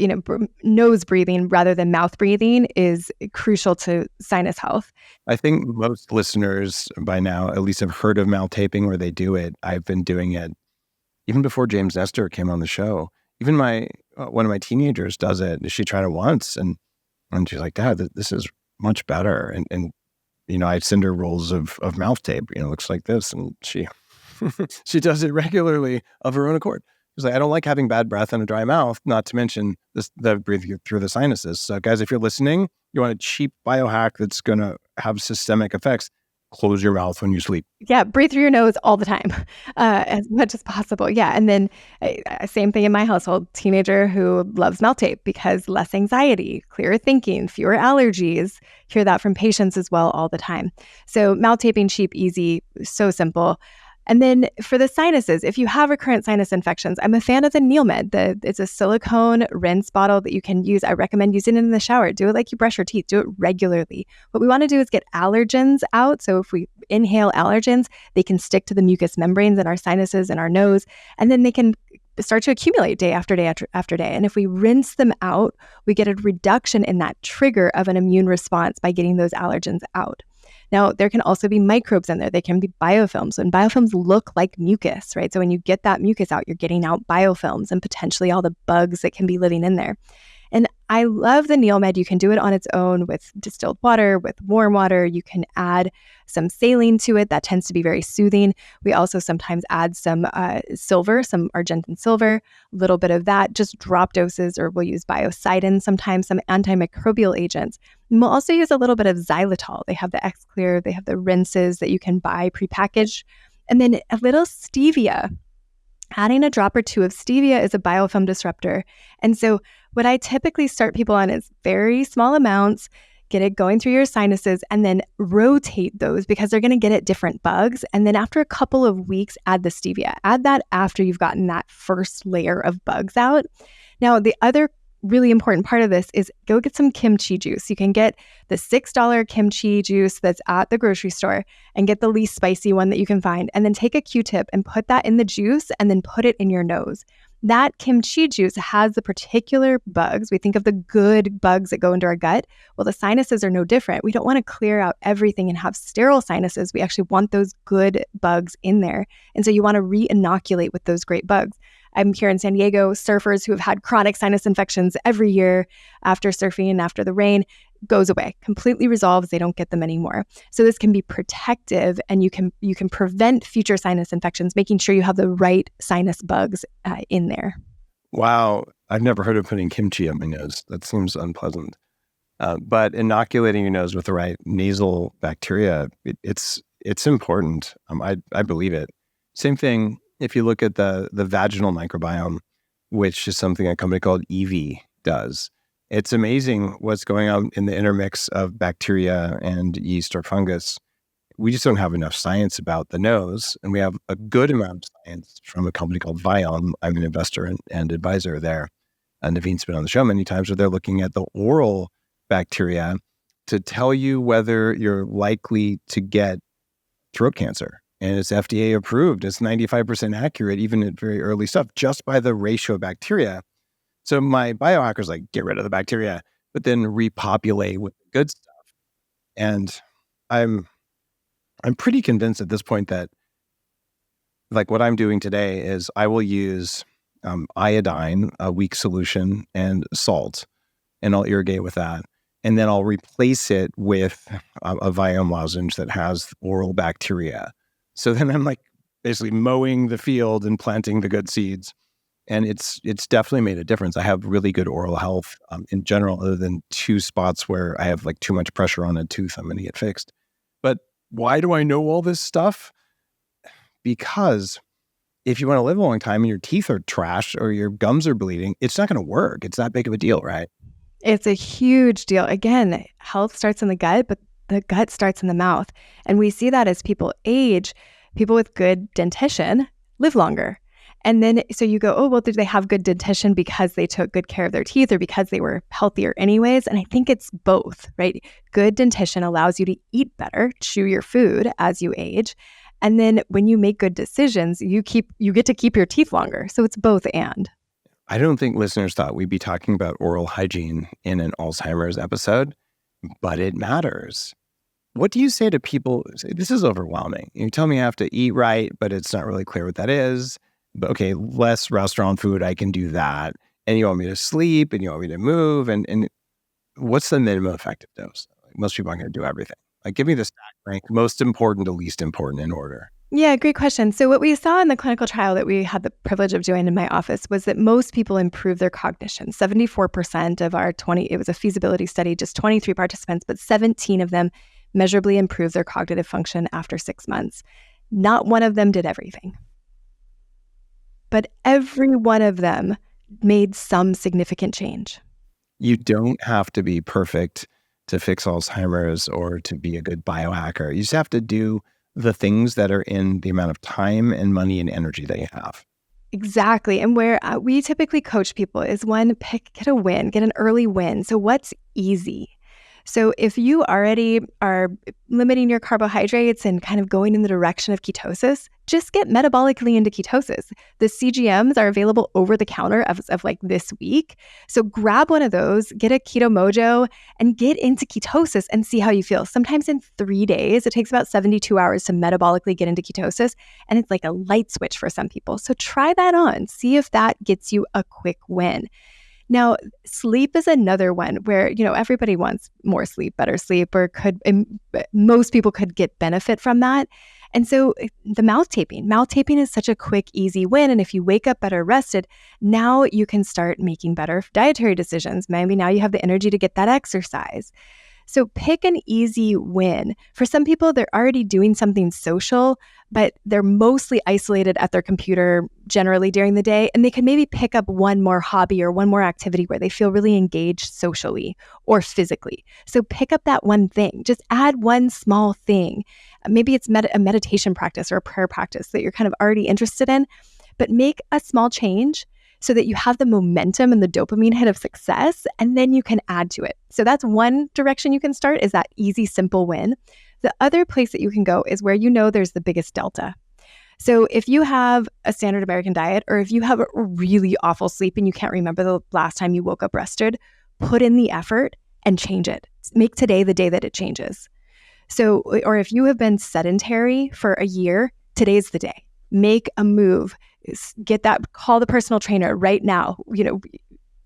Speaker 2: nose breathing rather than mouth breathing is crucial to sinus health.
Speaker 1: I think most listeners by now at least have heard of mouth taping where they do it. I've been doing it even before James Nestor came on the show. Even one of my teenagers does it. She tried it once and she's like, Dad, this is much better. And I send her rolls of mouth tape, looks like this. And she she does it regularly of her own accord. She's like, I don't like having bad breath and a dry mouth, not to mention the breathing through the sinuses. So guys, if you're listening, you want a cheap biohack that's going to have systemic effects, close your mouth when you sleep.
Speaker 2: Yeah, breathe through your nose all the time, as much as possible. Yeah, and then same thing in my household, teenager who loves mouth tape because less anxiety, clearer thinking, fewer allergies. Hear that from patients as well all the time. So mouth taping, cheap, easy, so simple. And then for the sinuses, if you have recurrent sinus infections, I'm a fan of the Neilmed. It's a silicone rinse bottle that you can use. I recommend using it in the shower. Do it like you brush your teeth. Do it regularly. What we want to do is get allergens out. So if we inhale allergens, they can stick to the mucous membranes in our sinuses and our nose, and then they can start to accumulate day after day after day. And if we rinse them out, we get a reduction in that trigger of an immune response by getting those allergens out. Now, there can also be microbes in there. They can be biofilms, and biofilms look like mucus, right? So when you get that mucus out, you're getting out biofilms and potentially all the bugs that can be living in there. And I love the Neilmed. You can do it on its own with distilled water, with warm water. You can add some saline to it. That tends to be very soothing. We also sometimes add some silver, some Argentine silver, a little bit of that, just drop doses, or we'll use biocidin, sometimes some antimicrobial agents. And we'll also use a little bit of xylitol. They have the X-Clear, they have the rinses that you can buy prepackaged. And then a little stevia. Adding a drop or two of stevia is a biofilm disruptor. And so What I typically start people on is very small amounts, get it going through your sinuses, and then rotate those because they're going to get at different bugs. And then after a couple of weeks, add the stevia. Add that after you've gotten that first layer of bugs out. Now, the other really important part of this is go get some kimchi juice. You can get the $6 kimchi juice that's at the grocery store and get the least spicy one that you can find. And then take a Q-tip and put that in the juice and then put it in your nose. That kimchi juice has the particular bugs. We think of the good bugs that go into our gut. Well, the sinuses are no different. We don't want to clear out everything and have sterile sinuses. We actually want those good bugs in there. And so you want to re-inoculate with those great bugs. I'm here in San Diego, surfers who have had chronic sinus infections every year after surfing and after the rain goes away, completely resolves. They don't get them anymore. So this can be protective, and you can prevent future sinus infections, making sure you have the right sinus bugs in there.
Speaker 1: Wow. I've never heard of putting kimchi up my nose. That seems unpleasant. But inoculating your nose with the right nasal bacteria, it's important. I believe it. Same thing if you look at the vaginal microbiome, which is something a company called Evie does. It's amazing what's going on in the intermix of bacteria and yeast or fungus. We just don't have enough science about the nose, and we have a good amount of science from a company called Viome. I'm an investor and advisor there. And Naveen's been on the show many times where they're looking at the oral bacteria to tell you whether you're likely to get throat cancer. And it's FDA approved. It's 95% accurate, even at very early stuff, just by the ratio of bacteria. So my biohacker's like, get rid of the bacteria, but then repopulate with the good stuff. And I'm pretty convinced at this point that, like, what I'm doing today is I will use iodine, a weak solution, and salt, and I'll irrigate with that. And then I'll replace it with a Viome lozenge that has oral bacteria. So then I'm like basically mowing the field and planting the good seeds. And it's definitely made a difference. I have really good oral health in general, other than 2 spots where I have like too much pressure on a tooth I'm going to get fixed. But why do I know all this stuff? Because if you want to live a long time and your teeth are trash or your gums are bleeding, it's not going to work. It's that big of a deal, right?
Speaker 2: It's a huge deal. Again, health starts in the gut, but the gut starts in the mouth. And we see that as people age, people with good dentition live longer. And then, so you go, oh, well, did they have good dentition because they took good care of their teeth or because they were healthier anyways? And I think it's both, right? Good dentition allows you to eat better, chew your food as you age. And then when you make good decisions, you get to keep your teeth longer. So it's both and.
Speaker 1: I don't think listeners thought we'd be talking about oral hygiene in an Alzheimer's episode, but it matters. What do you say to people who say, this is overwhelming? You tell me I have to eat right, but it's not really clear what that is. But okay, less restaurant food, I can do that. And you want me to sleep and you want me to move. And what's the minimum effective dose? Most people aren't going to do everything. Like, give me the stack rank, most important to least important in order.
Speaker 2: Yeah, great question. So what we saw in the clinical trial that we had the privilege of doing in my office was that most people improve their cognition. 74% of our it was a feasibility study, just 23 participants, but 17 of them measurably improved their cognitive function after 6 months. Not one of them did everything, but every one of them made some significant change.
Speaker 1: You don't have to be perfect to fix Alzheimer's or to be a good biohacker. You just have to do the things that are in the amount of time and money and energy that you have.
Speaker 2: Exactly. And where we typically coach people is get a win, get an early win. So what's easy? So if you already are limiting your carbohydrates and kind of going in the direction of ketosis, just get metabolically into ketosis. The CGMs are available over the counter of like this week. So grab one of those, get a Keto Mojo, and get into ketosis and see how you feel. Sometimes in 3 days, it takes about 72 hours to metabolically get into ketosis. And it's like a light switch for some people. So try that on. See if that gets you a quick win. Now, sleep is another one where, everybody wants more sleep, better sleep, or most people could get benefit from that. And so the mouth taping is such a quick, easy win. And if you wake up better rested, now you can start making better dietary decisions. Maybe now you have the energy to get that exercise. So pick an easy win. For some people, they're already doing something social, but they're mostly isolated at their computer generally during the day, and they can maybe pick up one more hobby or one more activity where they feel really engaged socially or physically. So pick up that one thing. Just add one small thing. Maybe it's a meditation practice or a prayer practice that you're kind of already interested in, but make a small change so that you have the momentum and the dopamine hit of success, and then you can add to it. So that's one direction you can start, is that easy, simple win. The other place that you can go is where you know there's the biggest delta. So if you have a standard American diet, or if you have a really awful sleep and you can't remember the last time you woke up rested, put in the effort and change it. Make today the day that it changes. So, or if you have been sedentary for a year, today's the day. Make a move. Call the personal trainer right now.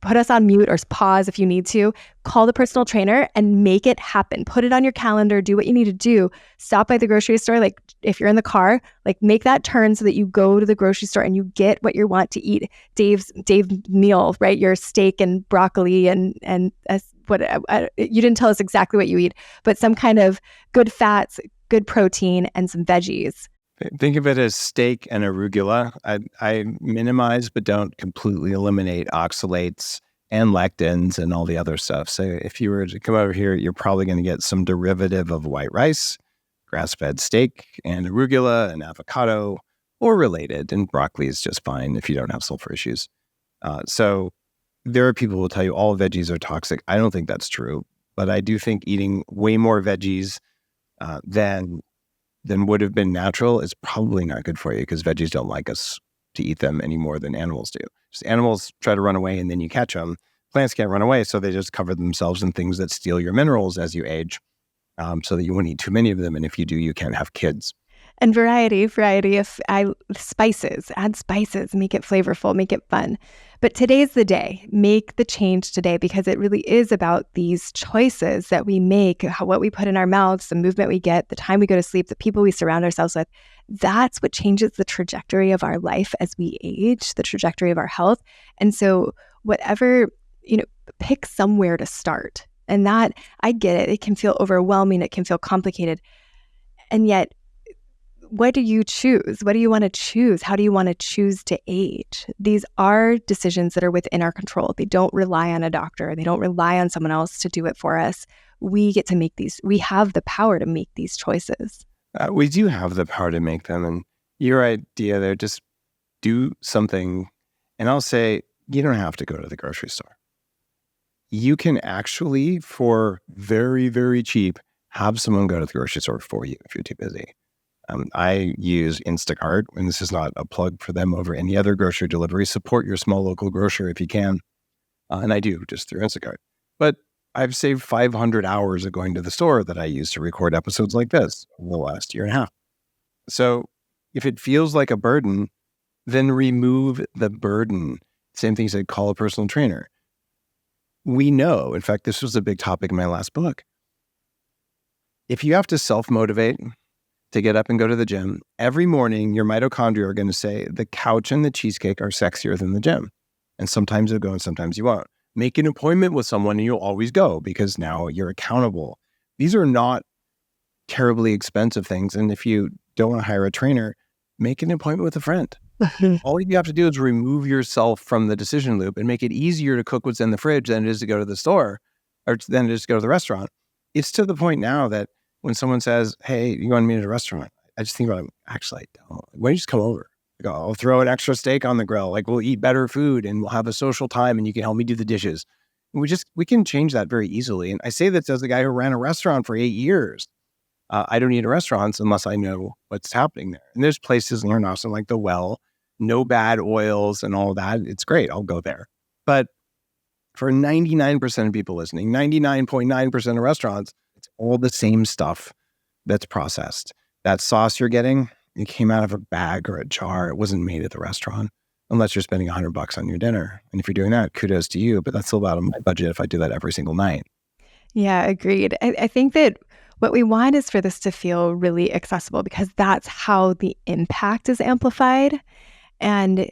Speaker 2: Put us on mute or pause if you need to. Call the personal trainer and make it happen. Put it on your calendar. Do what you need to do. Stop by the grocery store. Like if you're in the car, like make that turn so that you go to the grocery store and you get what you want to eat. Dave's meal, right? Your steak and broccoli and you didn't tell us exactly what you eat, but some kind of good fats, good protein, and some veggies.
Speaker 1: Think of it as steak and arugula. I minimize, but don't completely eliminate oxalates and lectins and all the other stuff. So if you were to come over here, you're probably going to get some derivative of white rice, grass-fed steak, and arugula and avocado, or related. And broccoli is just fine if you don't have sulfur issues. So there are people who will tell you all veggies are toxic. I don't think that's true, but I do think eating way more veggies than would have been natural is probably not good for you, because veggies don't like us to eat them any more than animals do. Just animals try to run away and then you catch them. Plants can't run away, so they just cover themselves in things that steal your minerals as you age, so that you won't eat too many of them. And if you do, you can't have kids.
Speaker 2: And variety of spices. Add spices, make it flavorful, make it fun. But today's the day. Make the change today, because it really is about these choices that we make, what we put in our mouths, the movement we get, the time we go to sleep, the people we surround ourselves with. That's what changes the trajectory of our life as we age, the trajectory of our health. And so whatever, pick somewhere to start. And that, I get it. It can feel overwhelming. It can feel complicated. And yet, what do you choose? What do you want to choose? How do you want to choose to age? These are decisions that are within our control. They don't rely on a doctor. They don't rely on someone else to do it for us. We get to make these. We have the power to make these choices.
Speaker 1: We do have the power to make them. And your idea there, just do something. And I'll say, you don't have to go to the grocery store. You can actually, for very, very cheap, have someone go to the grocery store for you if you're too busy. I use Instacart, and this is not a plug for them over any other grocery delivery. Support your small local grocer if you can. And I do, just through Instacart. But I've saved 500 hours of going to the store that I use to record episodes like this over the last year and a half. So if it feels like a burden, then remove the burden. Same thing said, call a personal trainer. We know, in fact, this was a big topic in my last book. If you have to self-motivate to get up and go to the gym, every morning your mitochondria are going to say the couch and the cheesecake are sexier than the gym. And sometimes you'll go and sometimes you won't. Make an appointment with someone and you'll always go, because now you're accountable. These are not terribly expensive things. And if you don't want to hire a trainer, make an appointment with a friend. All you have to do is remove yourself from the decision loop and make it easier to cook what's in the fridge than it is to go to the store, or than it is to go to the restaurant. It's to the point now that when someone says, hey, you want to meet at a restaurant? I just think about, actually, I don't. Why don't you just come over? Like, I'll throw an extra steak on the grill. Like, we'll eat better food and we'll have a social time and you can help me do the dishes. And we can change that very easily. And I say this as a guy who ran a restaurant for 8 years. I don't eat at restaurants unless I know what's happening there. And there's places in Austin like The Well, no bad oils and all that. It's great. I'll go there. But for 99% of people listening, 99.9% of restaurants, it's all the same stuff that's processed. That sauce you're getting, it came out of a bag or a jar. It wasn't made at the restaurant, unless you're spending $100 on your dinner. And if you're doing that, kudos to you. But that's still out of my budget if I do that every single night.
Speaker 2: Yeah, agreed. I think that what we want is for this to feel really accessible, because that's how the impact is amplified. And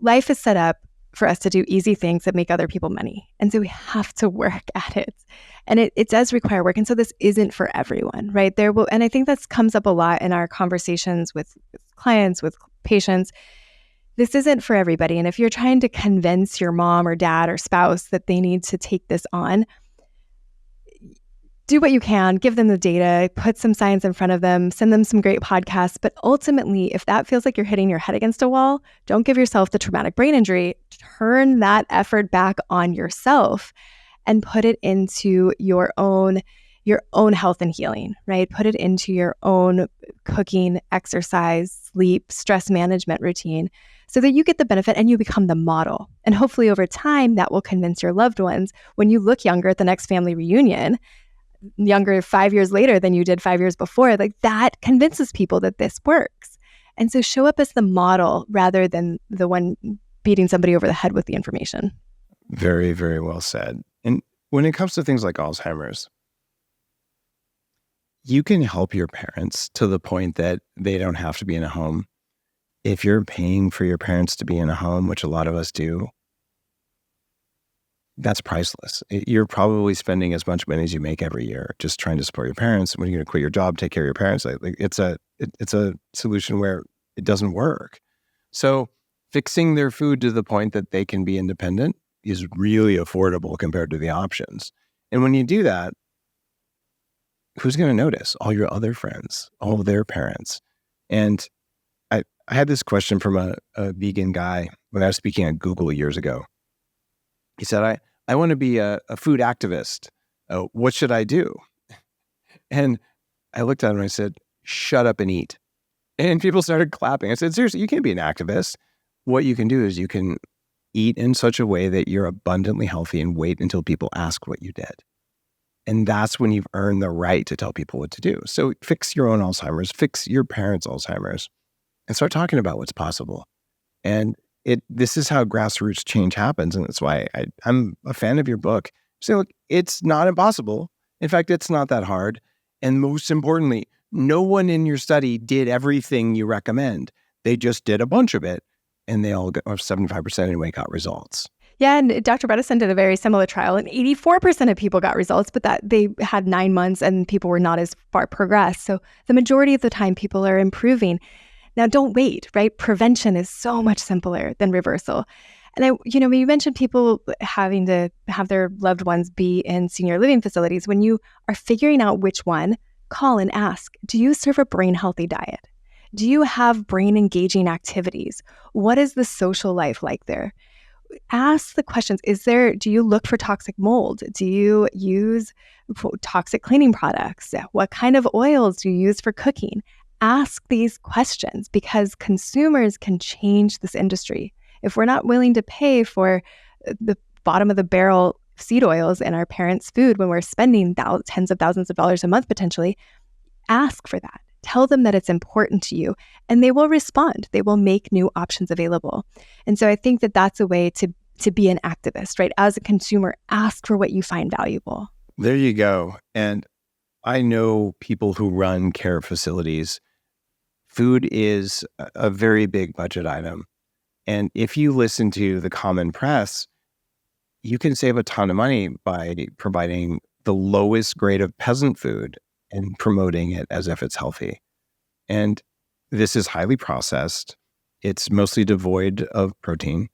Speaker 2: life is set up for us to do easy things that make other people money. And so we have to work at it. And it does require work. And so this isn't for everyone, right? And I think that comes up a lot in our conversations with clients, with patients. This isn't for everybody. And if you're trying to convince your mom or dad or spouse that they need to take this on, do what you can, give them the data, put some science in front of them, send them some great podcasts. But ultimately, if that feels like you're hitting your head against a wall, don't give yourself the traumatic brain injury. Turn that effort back on yourself and put it into your own health and healing, right? Put it into your own cooking, exercise, sleep, stress management routine so that you get the benefit and you become the model. And hopefully over time, that will convince your loved ones when you look younger at the next family reunion, younger 5 years later than you did 5 years before, like that convinces people that this works. And so show up as the model rather than the one beating somebody over the head with the information.
Speaker 1: Very, very well said. And when it comes to things like Alzheimer's, you can help your parents to the point that they don't have to be in a home. If you're paying for your parents to be in a home, which a lot of us do, that's priceless. You're probably spending as much money as you make every year just trying to support your parents. When you're going to quit your job, take care of your parents, it's a solution where it doesn't work. So fixing their food to the point that they can be independent is really affordable compared to the options. And when you do that, who's going to notice? All your other friends, all of their parents. And I had this question from a vegan guy when I was speaking at Google years ago. He said, I want to be a food activist. What should I do? And I looked at him and I said, shut up and eat. And people started clapping. I said, seriously, you can't be an activist. What you can do is you can eat in such a way that you're abundantly healthy and wait until people ask what you did. And that's when you've earned the right to tell people what to do. So fix your own Alzheimer's, fix your parents' Alzheimer's, and start talking about what's possible. And this is how grassroots change happens. And that's why I'm a fan of your book. Say, look, it's not impossible. In fact, it's not that hard. And most importantly, no one in your study did everything you recommend. They just did a bunch of it. And they all got, or 75% anyway, got results.
Speaker 2: Yeah, and Dr. Bredesen did a very similar trial, and 84% of people got results, but that they had 9 months and people were not as far progressed. So the majority of the time, people are improving. Now, don't wait, right? Prevention is so much simpler than reversal. And when you mentioned people having to have their loved ones be in senior living facilities, when you are figuring out which one, call and ask, do you serve a brain healthy diet? Do you have brain engaging activities? What is the social life like there? Ask the questions. Do you look for toxic mold? Do you use toxic cleaning products? What kind of oils do you use for cooking? Ask these questions because consumers can change this industry. If we're not willing to pay for the bottom of the barrel seed oils in our parents' food when we're spending tens of thousands of dollars a month potentially, ask for that. Tell them that it's important to you and they will respond. They will make new options available. And so I think that that's a way to be an activist, right? As a consumer, ask for what you find valuable.
Speaker 1: There you go. And I know people who run care facilities. Food is a very big budget item. And if you listen to the common press, you can save a ton of money by providing the lowest grade of peasant food and promoting it as if it's healthy. And this is highly processed. It's mostly devoid of protein,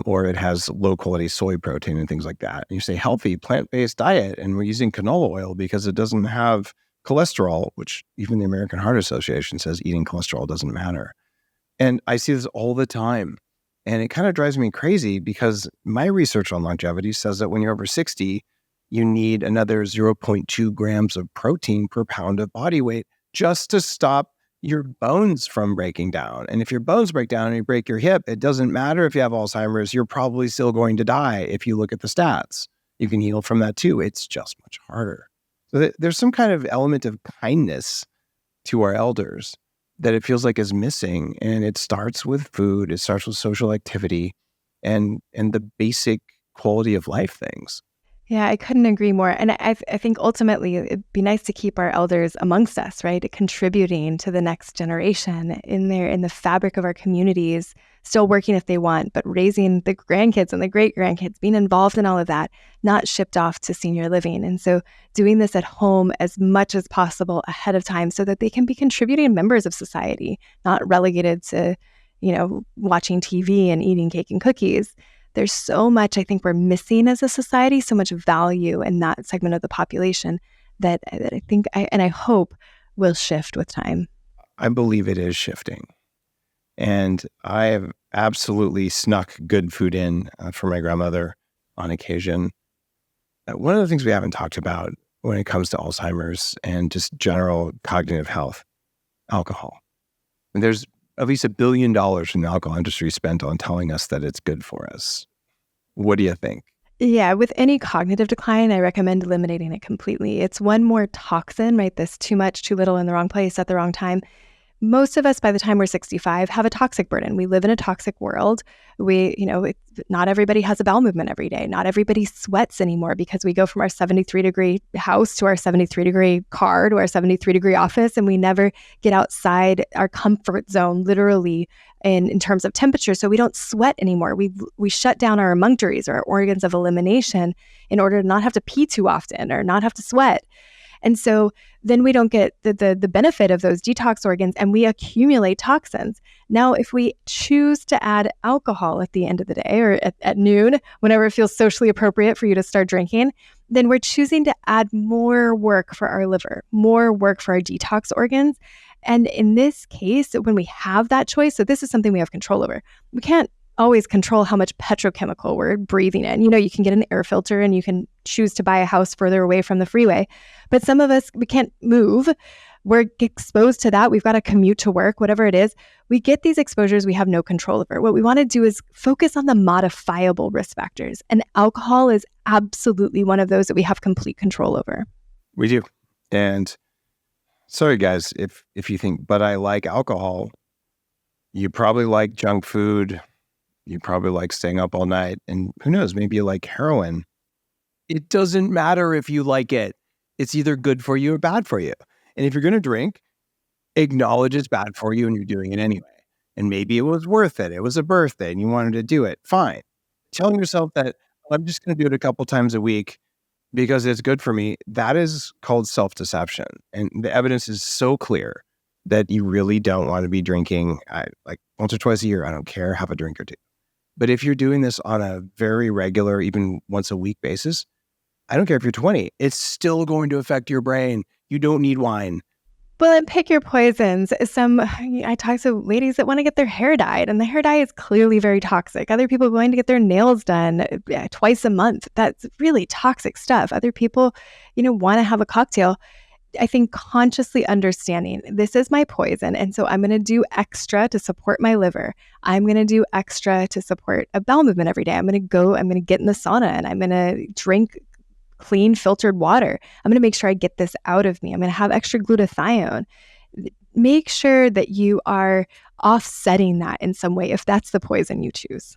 Speaker 1: or it has low quality soy protein and things like that. And you say healthy plant-based diet, and we're using canola oil because it doesn't have cholesterol, which even the American Heart Association says eating cholesterol doesn't matter. And I see this all the time. And it kind of drives me crazy because my research on longevity says that when you're over 60, you need another 0.2 grams of protein per pound of body weight just to stop your bones from breaking down. And if your bones break down and you break your hip, it doesn't matter if you have Alzheimer's, you're probably still going to die if you look at the stats. You can heal from that too. It's just much harder. So there's some kind of element of kindness to our elders that it feels like is missing. And it starts with food, it starts with social activity and the basic quality of life things.
Speaker 2: Yeah, I couldn't agree more. And I think ultimately it'd be nice to keep our elders amongst us, right? Contributing to the next generation in the fabric of our communities, still working if they want, but raising the grandkids and the great grandkids, being involved in all of that, not shipped off to senior living. And so doing this at home as much as possible ahead of time so that they can be contributing members of society, not relegated to, watching TV and eating cake and cookies. There's so much I think we're missing as a society, so much value in that segment of the population that I think and I hope will shift with time.
Speaker 1: I believe it is shifting. And I have absolutely snuck good food in for my grandmother on occasion. One of the things we haven't talked about when it comes to Alzheimer's and just general cognitive health, alcohol. And there's at least $1 billion from the alcohol industry spent on telling us that it's good for us. What do you think?
Speaker 2: Yeah, with any cognitive decline, I recommend eliminating it completely. It's one more toxin, right? This too much, too little in the wrong place at the wrong time. Most of us, by the time we're 65, have a toxic burden. We live in a toxic world. Not everybody has a bowel movement every day. Not everybody sweats anymore because we go from our 73-degree house to our 73-degree car to our 73-degree office, and we never get outside our comfort zone, literally, in terms of temperature. So we don't sweat anymore. We shut down our emunctories or our organs of elimination in order to not have to pee too often or not have to sweat. And so then we don't get the benefit of those detox organs, and we accumulate toxins. Now, if we choose to add alcohol at the end of the day or at noon, whenever it feels socially appropriate for you to start drinking, then we're choosing to add more work for our liver, more work for our detox organs. And in this case, when we have that choice, so this is something we have control over. We can't always control how much petrochemical we're breathing in. You can get an air filter and you can choose to buy a house further away from the freeway. But some of us, we can't move. We're exposed to that. We've got to commute to work, whatever it is. We get these exposures we have no control over. What we want to do is focus on the modifiable risk factors. And alcohol is absolutely one of those that we have complete control over.
Speaker 1: We do. And sorry, guys, if you think, but I like alcohol, you probably like junk food. You probably like staying up all night, and who knows, maybe you like heroin. It doesn't matter if you like it. It's either good for you or bad for you. And if you're going to drink, acknowledge it's bad for you and you're doing it anyway. And maybe it was worth it. It was a birthday and you wanted to do it. Fine. Telling yourself that I'm just going to do it a couple times a week because it's good for me, that is called self-deception. And the evidence is so clear that you really don't want to be drinking like once or twice a year. I don't care, have a drink or two. But if you're doing this on a very regular, even once a week basis, I don't care if you're 20, it's still going to affect your brain. You don't need wine.
Speaker 2: Well, and pick your poisons. I talk to ladies that want to get their hair dyed, and the hair dye is clearly very toxic. Other people going to get their nails done twice a month. That's really toxic stuff. Other people, want to have a cocktail. I think consciously understanding this is my poison. And so I'm going to do extra to support my liver. I'm going to do extra to support a bowel movement every day. I'm going to get in the sauna and I'm going to drink clean filtered water. I'm going to make sure I get this out of me. I'm going to have extra glutathione. Make sure that you are offsetting that in some way if that's the poison you choose.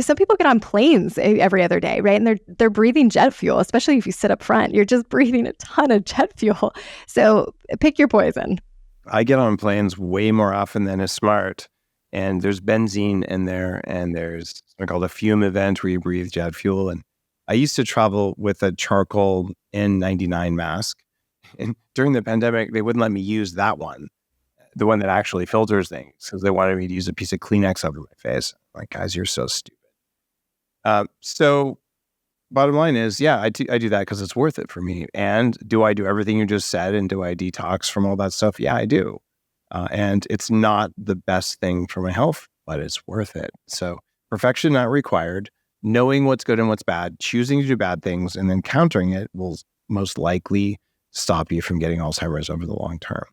Speaker 2: Some people get on planes every other day, right? And they're breathing jet fuel, especially if you sit up front. You're just breathing a ton of jet fuel. So pick your poison.
Speaker 1: I get on planes way more often than is smart. And there's benzene in there, and there's something called a fume event where you breathe jet fuel. And I used to travel with a charcoal N99 mask. And during the pandemic, they wouldn't let me use that one, the one that actually filters things, because they wanted me to use a piece of Kleenex over my face. I'm like, guys, you're so stupid. So bottom line is, yeah, I do that because it's worth it for me. And do I do everything you just said? And do I detox from all that stuff? Yeah, I do. And it's not the best thing for my health, but it's worth it. So perfection not required, knowing what's good and what's bad, choosing to do bad things, and then countering it will most likely stop you from getting Alzheimer's over the long term.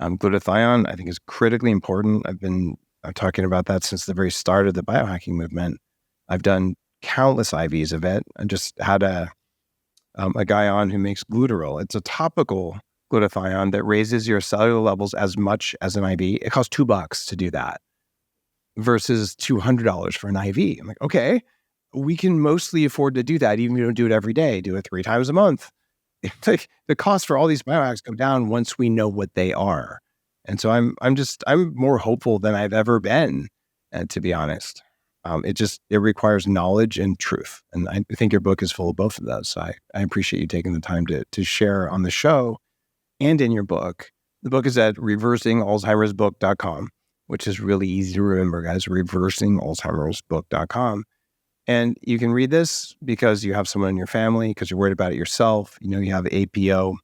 Speaker 1: Glutathione, I think, is critically important. I've been talking about that since the very start of the biohacking movement. I've done countless IVs of it. I just had a guy on who makes glutarol. It's a topical glutathione that raises your cellular levels as much as an IV. It costs $2 to do that versus $200 for an IV. I'm like, okay, we can mostly afford to do that, even if you don't do it every day. Do it 3 times a month. The cost for all these biohacks go down once we know what they are. And so I'm more hopeful than I've ever been, to be honest. It requires knowledge and truth. And I think your book is full of both of those. So I appreciate you taking the time to share on the show and in your book. The book is at reversingalzheimersbook.com, which is really easy to remember, guys, reversingalzheimersbook.com. And you can read this because you have someone in your family, because you're worried about it yourself. You know, you have APO,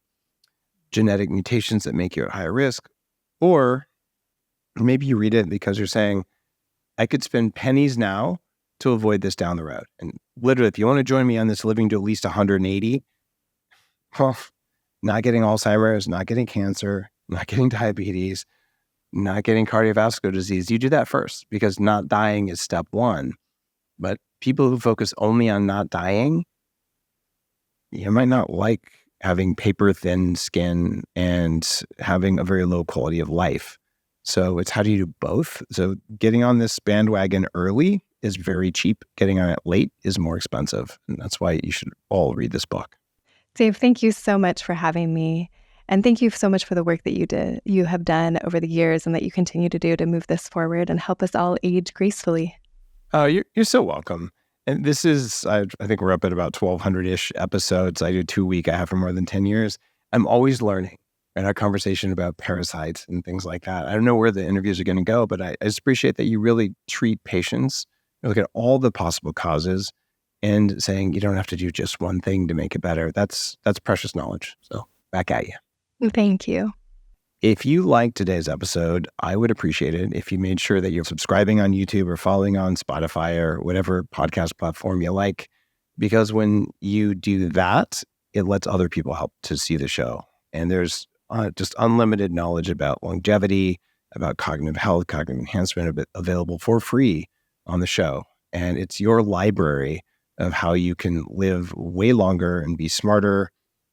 Speaker 1: genetic mutations that make you at higher risk. Or maybe you read it because you're saying, I could spend pennies now to avoid this down the road. And literally, if you want to join me on this living to at least 180, well, not getting Alzheimer's, not getting cancer, not getting diabetes, not getting cardiovascular disease, you do that first, because not dying is step one. But people who focus only on not dying, you might not like having paper thin skin and having a very low quality of life. So it's how do you do both? So getting on this bandwagon early is very cheap. Getting on it late is more expensive. And that's why you should all read this book.
Speaker 2: Dave, thank you so much for having me. And thank you so much for the work that you have done over the years and that you continue to do to move this forward and help us all age gracefully.
Speaker 1: Oh, you're so welcome. And this is, I think we're up at about 1,200-ish episodes. I do 2 a week. I have for more than 10 years. I'm always learning. And our conversation about parasites and things like that. I don't know where the interviews are going to go, but I just appreciate that you really treat patients, you look at all the possible causes and saying you don't have to do just one thing to make it better. That's precious knowledge. So back at you.
Speaker 2: Thank you.
Speaker 1: If you liked today's episode, I would appreciate it if you made sure that you're subscribing on YouTube or following on Spotify or whatever podcast platform you like, because when you do that, it lets other people help to see the show. And there's just unlimited knowledge about longevity, about cognitive health, cognitive enhancement available for free on the show. And it's your library of how you can live way longer and be smarter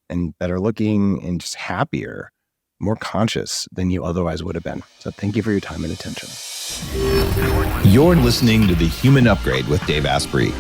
Speaker 1: and better looking and just happier, more conscious than you otherwise would have been. So thank you for your time and attention.
Speaker 3: You're listening to The Human Upgrade with Dave Asprey.